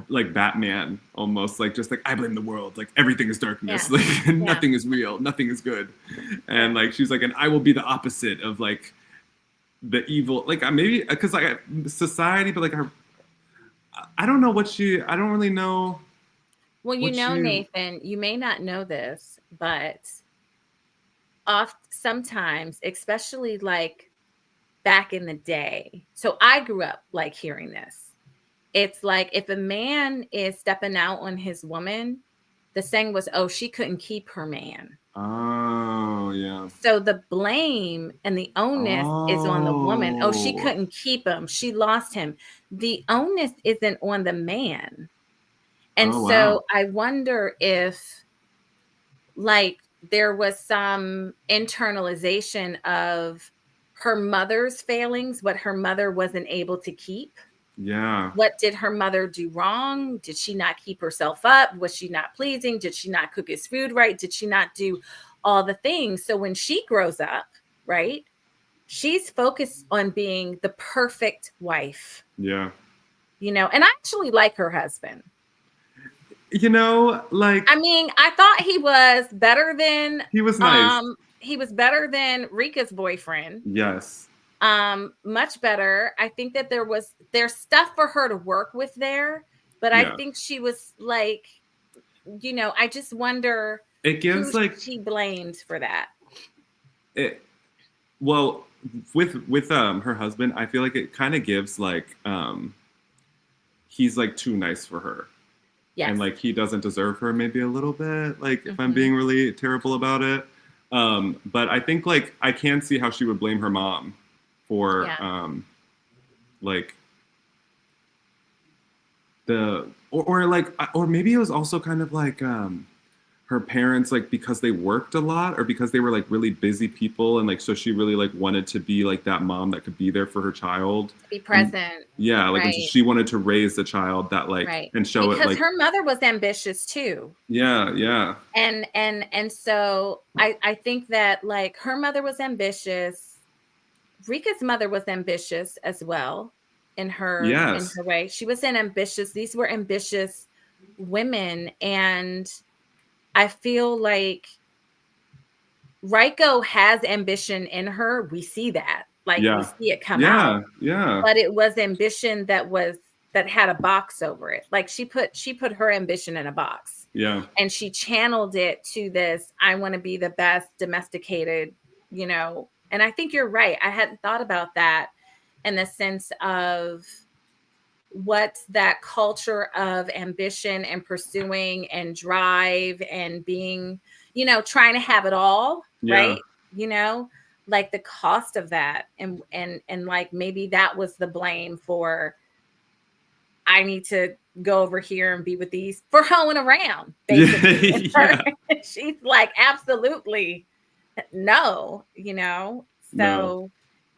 like Batman almost, like just like I blame the world, like everything is darkness, Yeah. like nothing is real, nothing is good, and like she's like, and I will be the opposite of like the evil, like maybe because like society, but like I don't know what she, I don't really know Well, what she, Nathan, you may not know this, but sometimes, especially like back in the day. So I grew up like hearing this. It's like if a man is stepping out on his woman, the saying was, oh, she couldn't keep her man. oh yeah, So the blame and the onus is on the woman. Oh, she oh couldn't keep him. She lost him. The onus isn't on the man. And oh wow, so I wonder if like there was some internalization of her mother's failings, what her mother wasn't able to keep. yeah, What did her mother do wrong? Did she not keep herself up? Was she not pleasing? Did she not cook his food right? Did she not do all the things? So when she grows up, right, she's focused on being the perfect wife, yeah. and I actually like her husband. You know, like I mean, I thought he was better than he was nice. Rika's boyfriend. Yes. Much better. I think that there's stuff for her to work with there, but I Yeah. think she was like, I just wonder It who gives like she blamed for that. it. Well, with her husband, I feel like it kind of gives like he's like too nice for her. And Yes. like he doesn't deserve her maybe a little bit, like if I'm Mm-hmm. being really terrible about it. But I think like I can see how she would blame her mom for Yeah. like or like or maybe it was also kind of like her parents, like because they worked a lot or because they were like really busy people, and like so she really like wanted to be like that mom that could be there for her child, To be and present. yeah, like and so Right. she wanted to raise the child that like Right. and show it Because like her mother was ambitious too. yeah And so I think that like her mother was ambitious. Rika's mother was ambitious as well in yes her way. She was an ambitious, these were ambitious women. And I feel like Raiko has ambition in her. We see that. Like we yeah see it come out. yeah yeah But it was ambition that had a box over it. Like she put her ambition in a box. yeah And she channeled it to this, I want to be the best domesticated, and I think you're right. I hadn't thought about that in the sense of what that culture of ambition and pursuing and drive and being, trying to have it all, yeah right? Like the cost of that, and like maybe that was the blame for, I need to go over here and be with these for hoeing around, basically. yeah She's like, absolutely no, no So,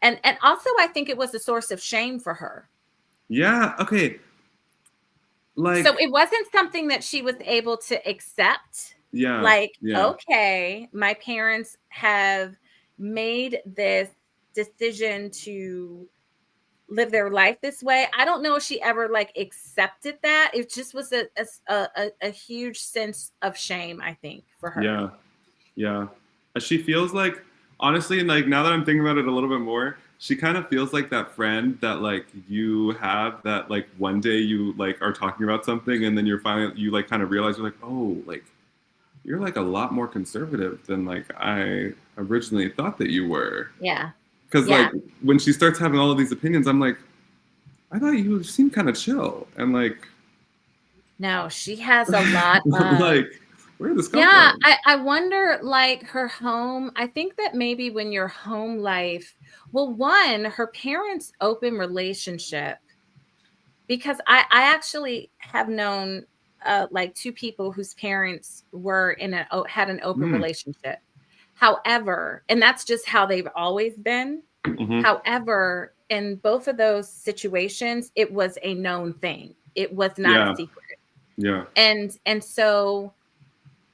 and also I think it was a source of shame for her. yeah okay So like it wasn't something that she was able to accept. yeah Like, yeah okay, my parents have made this decision to live their life this way. I don't know if she ever like accepted that. It just was a huge sense of shame, I think, for her. yeah yeah she feels like honestly, and like now that I'm thinking about it a little bit more, she kind of feels like that friend that like you have that like one day you like are talking about something and then you're finally you like kind of realize you're like, oh, like you're like a lot more conservative than like I originally thought that you were. Yeah. Because like Yeah. when she starts having all of these opinions, I'm like, I thought you seemed kind of chill and like No, she has a lot of, like where did this come yeah, from? I wonder like her home. I think that maybe when your home life, well, one, her parents' open relationship, because I actually have known like two people whose parents were had an open Mm, relationship. However, and that's just how they've always been. mm-hmm. However, in both of those situations, it was a known thing. It was not a Yeah, secret. yeah, And so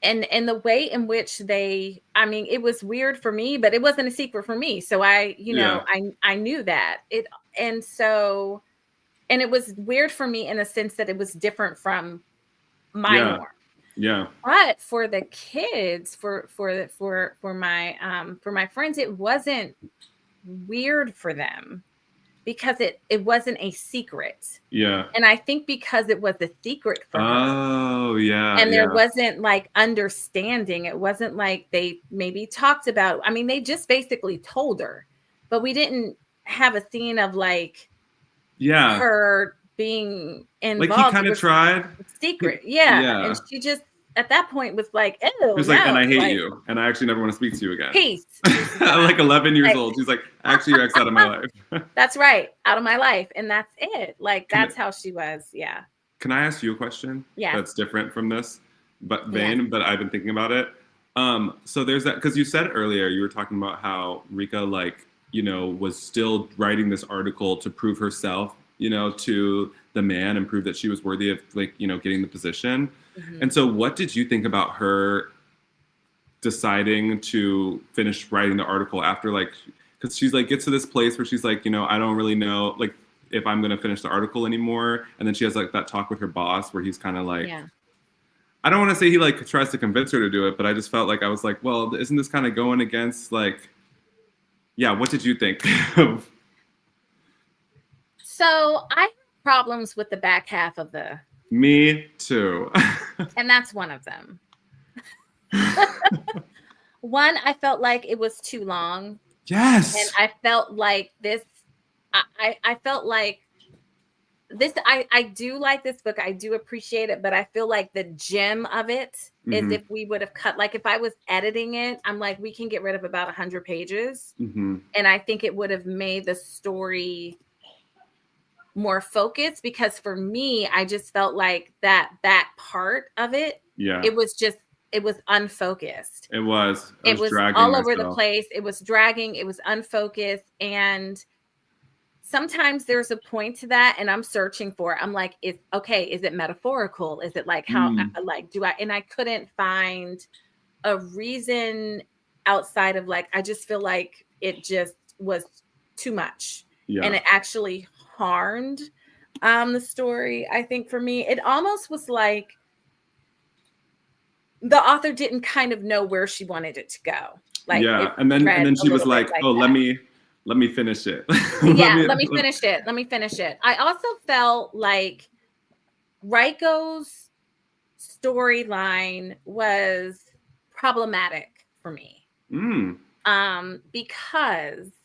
and the way in which I mean, it was weird for me, but it wasn't a secret for me. So yeah, I knew that. And so And it was weird for me in the sense that it was different from my Yeah. norm. Yeah. But for the kids, for my friends, it wasn't weird for them because it wasn't a secret. Yeah. And I think because it was a secret for her, Oh, yeah. and there Yeah. wasn't like understanding, it wasn't like they maybe talked about, I mean, they just basically told her, but we didn't have a scene of like Yeah. her being Like he involved. It kind of was tried. secret. Yeah. And Yeah. she just at that point was like, He oh was like, and no, I hate like you, and I actually never want to speak to you again. peace. Like 11 years Like, old. She's like, actually, you're ex out of my life. that's right. Out of my life. And that's it. Like Can that's how she was. Yeah. Can I ask you a question Yeah. that's different from this but Yeah. but I've been thinking about it. So there's that, because you said earlier, you were talking about how Rika, like, you know, was still writing this article to prove herself, you know, to the man and prove that she was worthy of, like, you know, getting the position. Mhm. And so what did you think about her deciding to finish writing the article after, like, because she's like, gets to this place where she's like, you know, I don't really know, like, if I'm going to finish the article anymore. And then she has like that talk with her boss where he's kind of like, Yeah. I don't want to say he like tries to convince her to do it, but I just felt like I was like, well, isn't this kind of going against, like, yeah, what did you think of? So I have problems with the back half of the. Me too. And that's one of them. One, I felt like it was too long. Yes. And I felt like this, I felt like this, I do like this book. I do appreciate it, but I feel like the gem of it is if we would have cut, like if I was editing it, I'm like, we can get rid of about 100 pages. And I think it would have made the story more focused, because for me, I just felt like that part of it, it was unfocused. It was dragging all over the place. It was dragging. It was unfocused. And sometimes there's a point to that, and I'm searching for it. I'm like, is it metaphorical? Is it like how, like, do I, and I couldn't find a reason outside of like, I just feel like it just was too much. And it actually harmed the story. I think for me, it almost was like the author didn't kind of know where she wanted it to go. Like, and then she was like, oh, let me finish it. Let me finish it. I also felt like Raiko's storyline was problematic for me.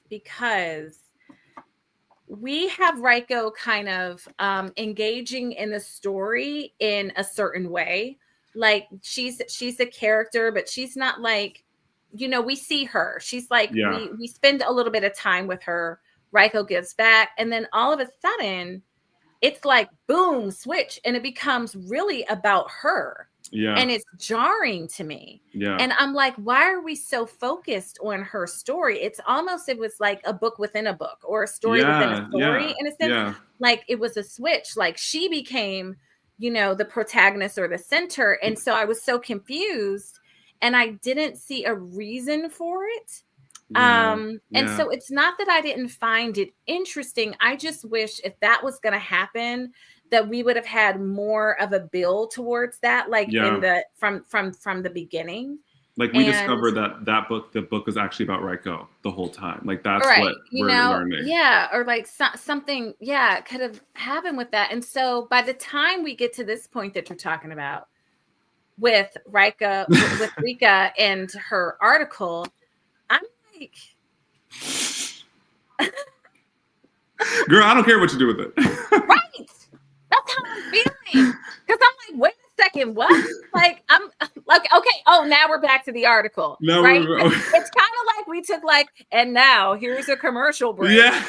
Because we have Raiko kind of engaging in the story in a certain way. Like she's a character, but she's not like, you know, we see her. She's like, we spend a little bit of time with her. Raiko gives back. And then all of a sudden, it's like, boom, switch. And it becomes really about her. Yeah. And it's jarring to me. Yeah. And I'm like, why are we so focused on her story? It's almost, it was like a book within a book, or a story within a story in a sense. Yeah. Like it was a switch. Like she became, you know, the protagonist or the center. And so I was so confused, and I didn't see a reason for it. And so it's not that I didn't find it interesting. I just wish if that was going to happen, that we would have had more of a build towards that, like in the from the beginning. Like we discovered that the book was actually about Raiko the whole time. Like that's what we're learning. Yeah, or like something, could have happened with that. And so by the time we get to this point that you're talking about with Rika, with Rika and her article, I'm like, girl, I don't care what you do with it. Right. That's how I'm feeling. Because I'm like, wait a second, what? Like, I'm like, okay. Oh, now we're back to the article. No, right? It's kind of like we took like, and now here's a commercial break. Yeah.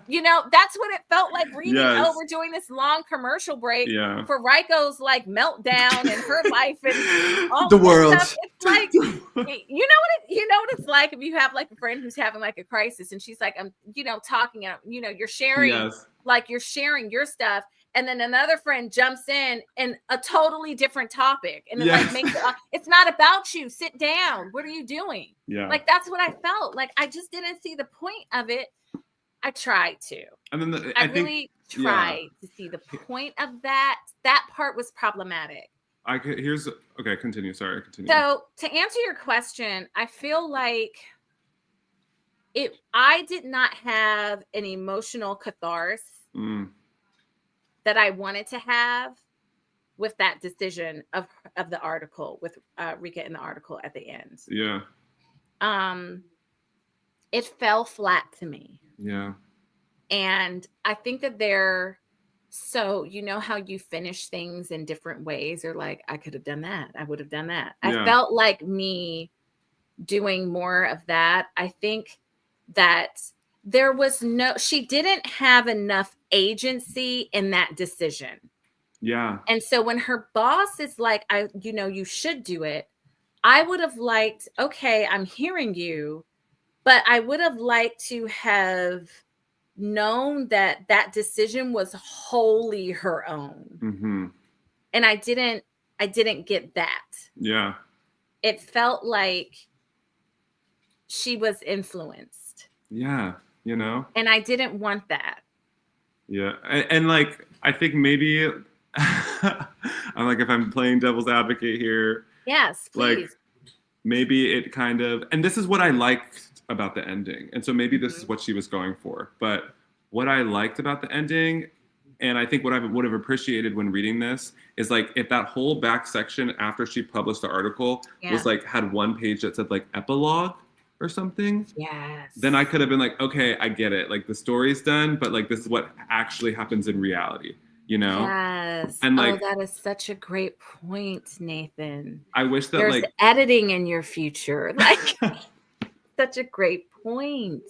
You know, that's what it felt like reading. Yes. Oh, we're doing this long commercial break for Raiko's like meltdown and her life and all the world. Stuff. It's like, you know what it's like if you have like a friend who's having like a crisis, and she's like, I'm, you know, talking, you know, you're sharing, like you're sharing your stuff. And then another friend jumps in and a totally different topic. And it like makes it, it's not about you. Sit down. What are you doing? Yeah. Like, that's what I felt. Like, I just didn't see the point of it. I tried to. And then I really try to see the point of that. That part was problematic. Okay, continue. Sorry, continue. So to answer your question, I feel like I did not have an emotional catharsis that I wanted to have with that decision of the article with Rika in the article at the end. Yeah. It fell flat to me. Yeah. And I think that so you know how you finish things in different ways, or like, I could have done that. I would have done that. Yeah. I felt like me doing more of that. I think that she didn't have enough agency in that decision. Yeah. And so when her boss is like, you should do it, I would have liked, okay, I'm hearing you, but I would have liked to have known that decision was wholly her own. Mm-hmm. And I didn't get that. Yeah. It felt like she was influenced. Yeah. And I didn't want that. Yeah. And like, I think maybe I'm like, if I'm playing devil's advocate here. Yes, please. Like, maybe it kind of, and this is what I liked about the ending. And so maybe this is what she was going for. But what I liked about the ending, and I think what I would have appreciated when reading this, is like, if that whole back section after she published the article was like, had one page that said like epilogue or something. Yes. Then I could have been like, okay, I get it. Like, the story's done, but like, this is what actually happens in reality. Yes. And like, that is such a great point, Nathan. I wish that there's editing in your future. Like, such a great point.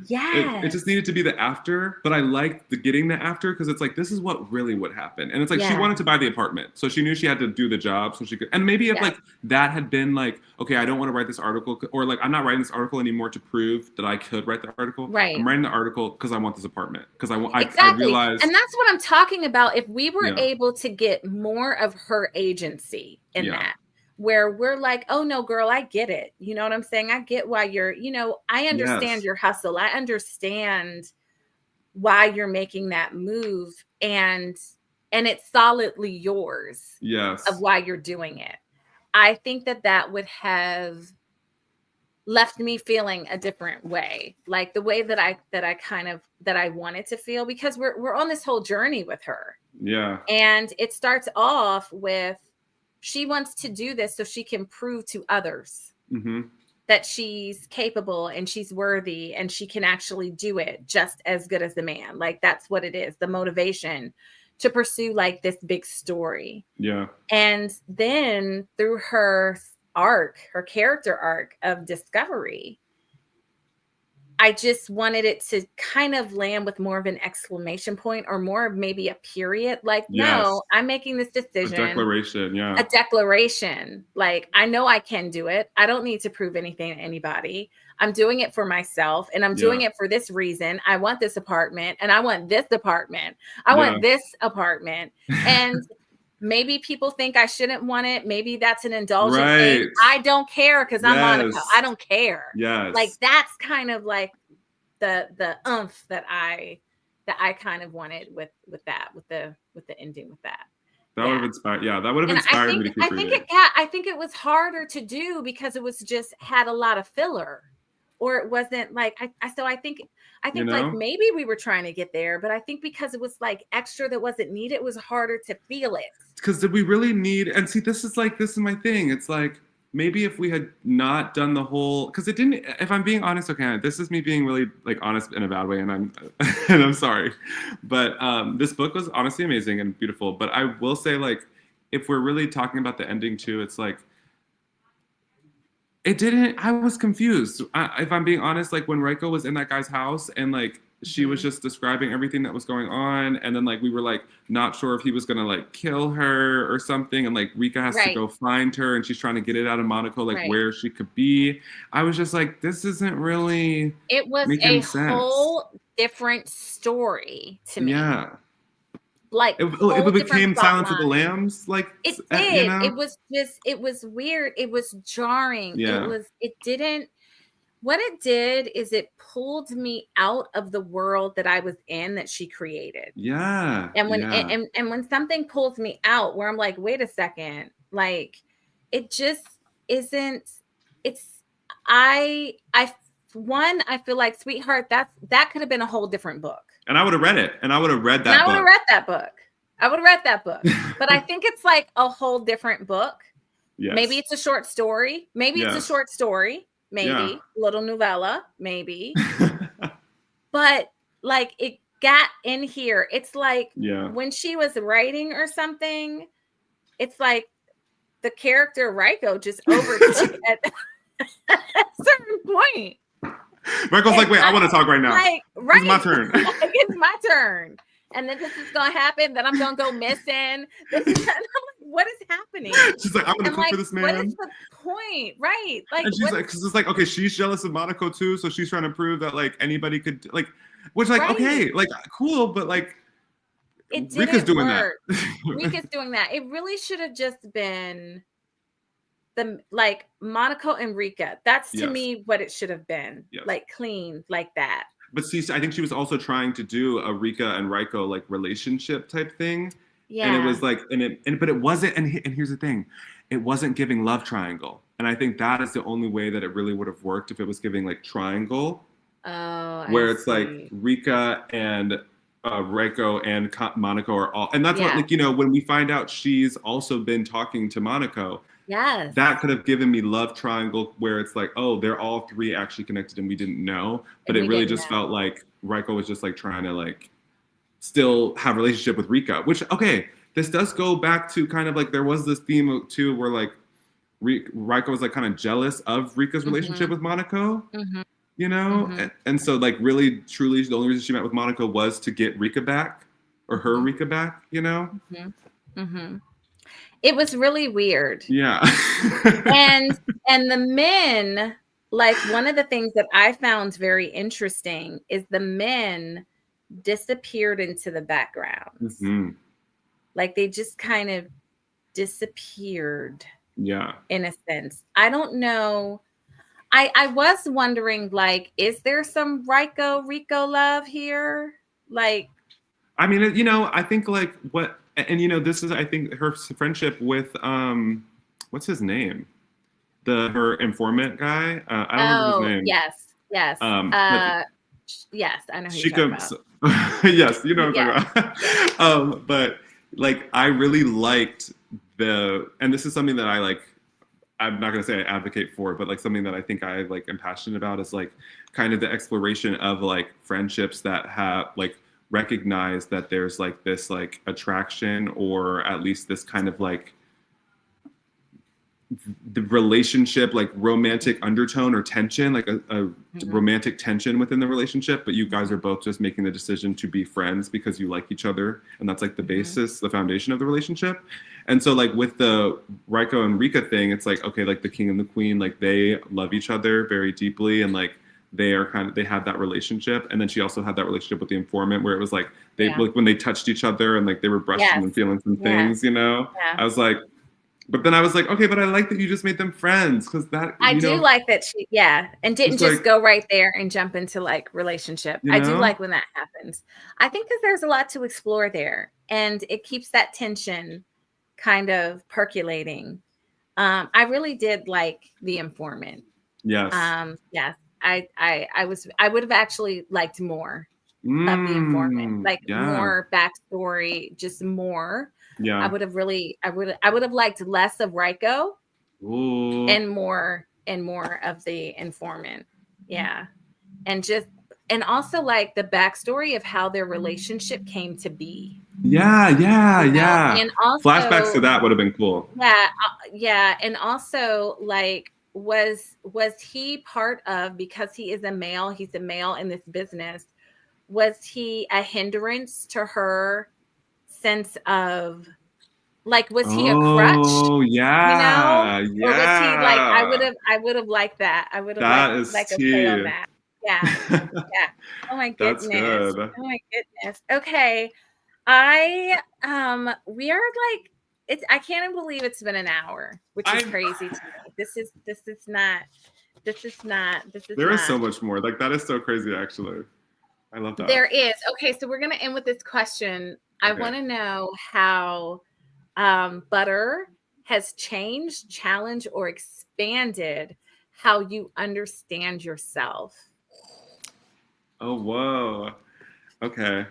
Yeah. It just needed to be the after, but I liked getting the after, because it's like, this is what really would happen. And it's like, she wanted to buy the apartment, so she knew she had to do the job so she could. And maybe if like that had been like, okay, I don't want to write this article, or like, I'm not writing this article anymore to prove that I could write the article. Right. I'm writing the article because I want this apartment, because I want. Exactly. I realized, and that's what I'm talking about. If we were able to get more of her agency in that, where we're like, oh no, girl, I get it. You know what I'm saying? I get why you're, I understand your hustle. I understand why you're making that move, and it's solidly yours. Yes. Of why you're doing it. I think that would have left me feeling a different way, like the way that I wanted to feel, because we're on this whole journey with her. Yeah. And it starts off with, she wants to do this so she can prove to others that she's capable and she's worthy and she can actually do it just as good as the man. Like, that's what it is, the motivation to pursue like this big story. Yeah. And then through her character arc of discovery, I just wanted it to kind of land with more of an exclamation point, or more of maybe a period. Like, no, I'm making this decision. A declaration, yeah. A declaration. Like, I know I can do it. I don't need to prove anything to anybody. I'm doing it for myself, and I'm doing it for this reason. I want this apartment, and I want this apartment. I want this apartment. And maybe people think I shouldn't want it. Maybe that's an indulgent thing. I don't care, because I'm Manako. I don't care. Yes. Like, that's kind of like the oomph that I kind of wanted with that, with the ending with that. That would have inspired. Yeah, that would have inspired me to keep reading. I think it was harder to do because it was just had a lot of filler, or it wasn't like I think like maybe we were trying to get there, but I think because it was like extra that wasn't needed, it was harder to feel it. Because did we really need? And see, this is my thing. It's like, maybe if we had not done the whole, because it didn't. If I'm being honest, okay, this is me being really like honest in a bad way, and I'm sorry, but this book was honestly amazing and beautiful. But I will say, like, if we're really talking about the ending too, it's like, it didn't. I was confused. If I'm being honest, like when Rika was in that guy's house and like she was just describing everything that was going on, and then like we were like not sure if he was gonna like kill her or something, and like Rika has to go find her, and she's trying to get it out of Manako, like where she could be. I was just like, this isn't really. It was a whole different story to me. Yeah. Like it became Silence of the Lambs, like it did. It was weird. It was jarring. Yeah. It didn't. what it did is it pulled me out of the world that I was in that she created. Yeah. And when Yeah. and when something pulls me out where I'm like, wait a second, like it just isn't, it's I feel like, sweetheart, that could have been a whole different book. And I would have read it. And I would have read And I that would have book. read that book. I would have read that book. But I think it's like a whole different book. Yes. Maybe it's a short story. Maybe it's a Yes. short story. Maybe little novella. Maybe. But like it got in here. It's like when she was writing or something, it's like the character Riko just overtook at a certain point. Riko's like, wait, I want to talk right now. Like, right. It's my turn. It's my turn. And then this is going to happen. Then I'm going to go missing. This is, like, what is happening? She's like, I'm going to cook for this man. What is the point? Right. Like, and she's like, because it's like, okay, she's jealous of Manako too. So she's trying to prove that like anybody could like, which like, okay, like cool. But like, Rika's doing that. Rika's doing that. It really should have just been the like Manako and Rika. That's to me what it should have been. Like clean, like that. But see, I think she was also trying to do a Rika and Riko like relationship type thing. Yeah. And it was like, but it wasn't. And here's the thing, it wasn't giving love triangle. And I think that is the only way that it really would have worked if it was giving like triangle. Oh, where it's like Rika and Riko and Manako are all, and that's what, like, you know, when we find out she's also been talking to Manako. Yes. That could have given me love triangle where it's like, oh, they're all three actually connected and we didn't know. But it really just felt like Riko was just like trying to like still have a relationship with Rika, which, okay, this does go back to kind of like there was this theme too where like Riko was like kind of jealous of Rika's relationship with Manako, you know? And so like really, truly the only reason she met with Manako was to get Rika back or her Rika back, you know? It was really weird. Yeah. and the men, like one of the things that I found very interesting is the men disappeared into the background. Like they just kind of disappeared. Yeah. In a sense. I don't know. I was wondering, like, is there some Riko love here? Like, I mean, you know, I think like what, and you know, this is, I think her friendship with, what's his name? Her informant guy. I don't remember his name. Yes. Yes, I know who she you're talking about. Yes, you know what I'm talking about. But like, I really liked and this is something that I like, I'm not going to say I advocate for, but like something that I think I like am passionate about is like kind of the exploration of like friendships that have like recognize that there's like this like attraction or at least this kind of like the relationship, like romantic undertone or tension, like a romantic tension within the relationship, but you guys are both just making the decision to be friends because you like each other. And that's like the basis, the foundation of the relationship. And so like with the Riko and Rika thing, it's like, okay, like the king and the queen, like they love each other very deeply. And like, they have that relationship. And then she also had that relationship with the informant where it was like, like when they touched each other and like they were brushing and feeling some things, you know, I was like, but then I was like, okay, but I like that you just made them friends because that I do like that she, and didn't just like, go right there and jump into like relationship. You know? I do like when that happens. I think that there's a lot to explore there, and it keeps that tension kind of percolating. I really did like the informant. Yes. Yes. I would have actually liked more of the informant, like more backstory, just more. Yeah. I would have liked less of Riko and more of the informant. Yeah. And also like the backstory of how their relationship came to be. Yeah. And also flashbacks to that would have been cool. Yeah. And also like, was he part of, because he's a male in this business, was he a hindrance to her sense of like, was he a crutch? Oh yeah, you know? Or was he like, I would have liked that. I would have liked a play on that. Yeah. Oh my goodness. That's good. Oh my goodness. Okay. We are like, I can't even believe it's been an hour, which is crazy to me. This is not, This is not. This is There is so not. much more. Like, that is so crazy, actually. I love that. There is. Okay, so we're going to end with this question. I want to know how butter has changed, challenged, or expanded how you understand yourself. Oh, whoa. Okay.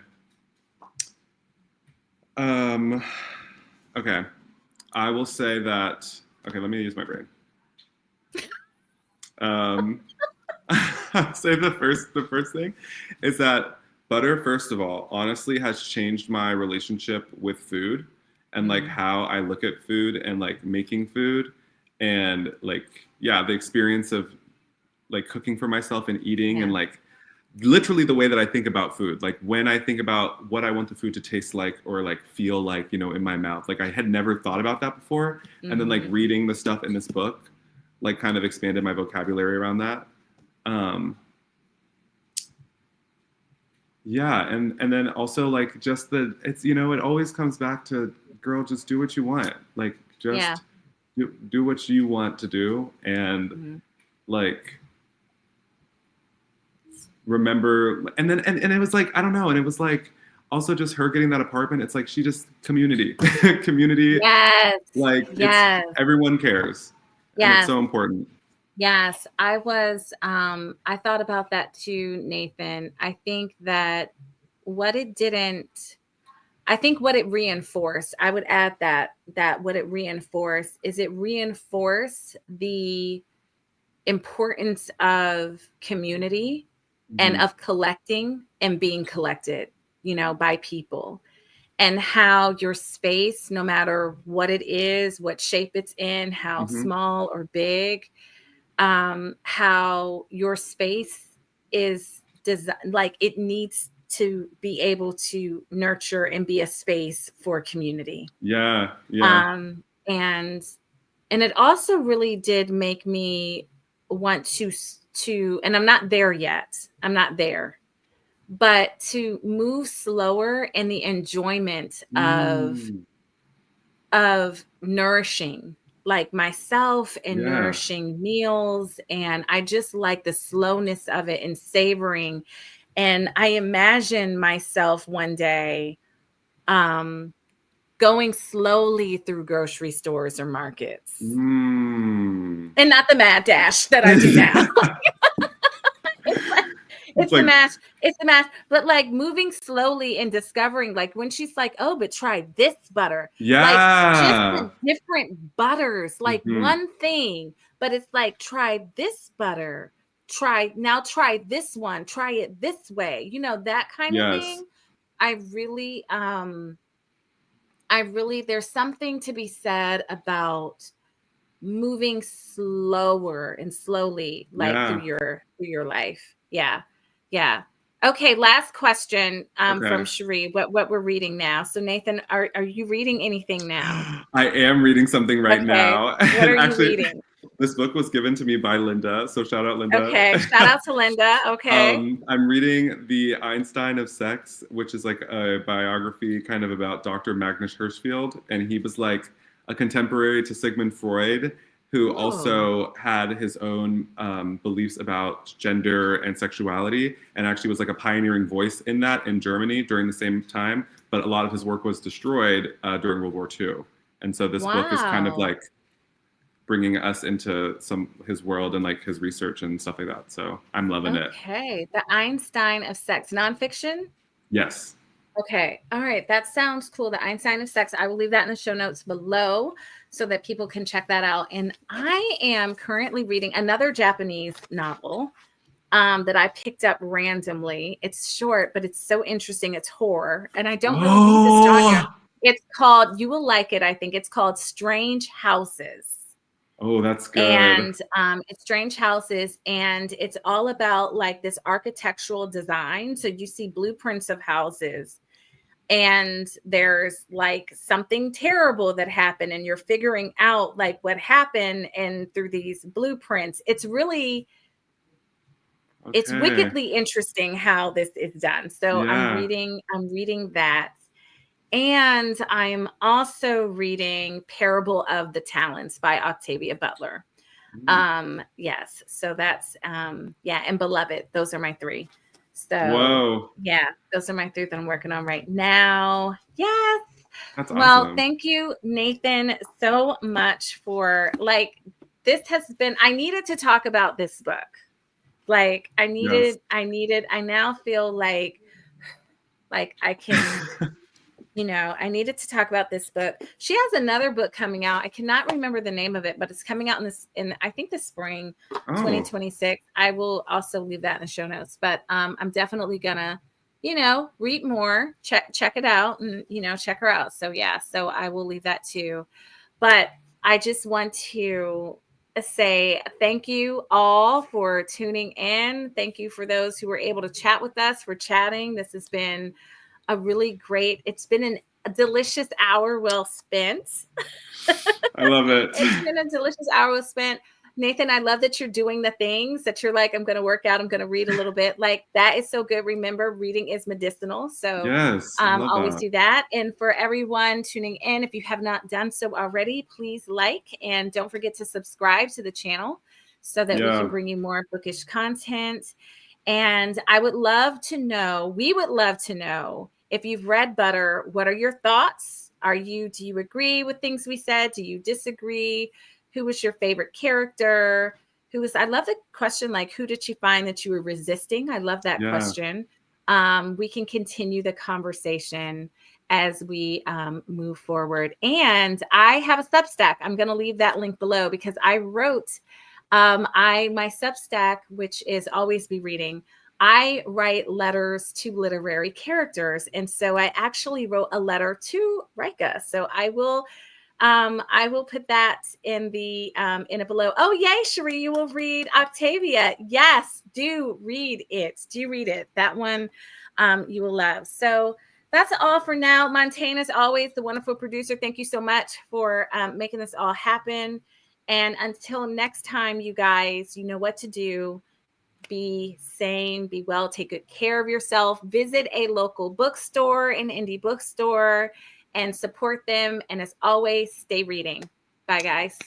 Okay. I will say that. Okay, let me use my brain. I'll say the first thing is that butter, first of all, honestly has changed my relationship with food and like how I look at food and like making food and like the experience of like cooking for myself and eating and like literally the way that I think about food. Like when I think about what I want the food to taste like or like feel like, you know, in my mouth. Like I had never thought about that before. And then like reading the stuff in this book like kind of expanded my vocabulary around that. And then also like just it's, you know, it always comes back to, girl, just do what you want. Like just do what you want to do and like remember. And then and it was like, I don't know, and it was like also just her getting that apartment. It's like she just community. Like it's everyone cares. And it's so important. Yes, I thought about that too, Nathan. I think that what it reinforced, I would add that what it reinforced is it reinforced the importance of community and of collecting and being collected, you know, by people. And how your space, no matter what it is, what shape it's in, how small or big, how your space is designed, like it needs to be able to nurture and be a space for community. And it also really did make me want to, and I'm not there yet. I'm not there, but to move slower in the enjoyment of nourishing like myself and nourishing meals. And I just like the slowness of it and savoring. And I imagine myself one day going slowly through grocery stores or markets. And not the mad dash that I do now. It's like, the mash, but like moving slowly and discovering, like when she's like, oh, but try this butter. Like just the different butters, like one thing, but it's like, try this butter, try this one, try it this way, you know, that kind of thing. I really, there's something to be said about moving slower and slowly, like through your life. Yeah. Okay. Last question from Cherie. What we're reading now. So Nathan, are you reading anything now? I am reading something right now. What are you reading? This book was given to me by Linda, so shout out Linda. Okay, shout out to Linda. Okay. I'm reading The Einstein of Sex, which is like a biography kind of about Dr. Magnus Hirschfeld, and he was like a contemporary to Sigmund Freud, who also had his own beliefs about gender and sexuality, and actually was like a pioneering voice in that in Germany during the same time. But a lot of his work was destroyed during World War II. And so this book is kind of like bringing us into his world and like his research and stuff like that. So I'm loving it. Okay. The Einstein of Sex, nonfiction? Yes. Okay. All right. That sounds cool. The Einstein of Sex. I will leave that in the show notes below so that people can check that out. And I am currently reading another Japanese novel that I picked up randomly. It's short, but it's so interesting. It's horror. And I don't really read this genre. It's called, you will like it, I think. It's called Strange Houses. Oh, that's good. And it's Strange Houses, and it's all about like this architectural design. So you see blueprints of houses, and there's like something terrible that happened, and you're figuring out like what happened and through these blueprints. It's really, it's wickedly interesting how this is done. So I'm reading that. And I'm also reading Parable of the Talents by Octavia Butler. Yes. So that's yeah, and Beloved. Those are my three. So Whoa, yeah, those are my three that I'm working on right now. Yes. that's Well, awesome. thank you, Nathan, so much for like this has been I needed to talk about this book. Like Yes. I now feel like I can I needed to talk about this book. She has another book coming out. I cannot remember the name of it, but it's coming out in I think the spring Oh, 2026. I will also leave that in the show notes. But I'm definitely gonna, read more, check it out and check her out. So yeah, so I will leave that too. But I just want to say thank you all for tuning in. Thank you for those who were able to chat with us for chatting. This has been it's been a delicious hour well spent. I love it. It's been a delicious hour well spent. Nathan, I love that you're doing the things that you're like, I'm going to work out, I'm going to read a little bit. Like, that is so good. Remember, reading is medicinal. So, Yes, I love always that. do that. And for everyone tuning in, if you have not done so already, please like and don't forget to subscribe to the channel so that we can Yeah. bring you more bookish content. And we would love to know if you've read Butter, what are your thoughts? Do you agree with things we said? Do you disagree? Who was your favorite character? I love the question, like, who did you find that you were resisting? I love that Yeah. question. We can continue the conversation as we move forward. And I have a Substack. I'm going to leave that link below because I wrote my Substack, which is Always Be Reading. I write letters to literary characters, and so I actually wrote a letter to Rika. So I will put that in it below. Oh yay, Cherie, you will read Octavia. Yes, do read it. Do read it. That one you will love. So that's all for now. Montaigne, as always, the wonderful producer. Thank you so much for making this all happen. And until next time, you guys, you know what to do. Be sane, be well, take good care of yourself. Visit a local bookstore, an indie bookstore, and support them. And as always, stay reading. Bye, guys.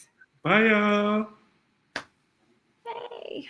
Bye, y'all. Bye.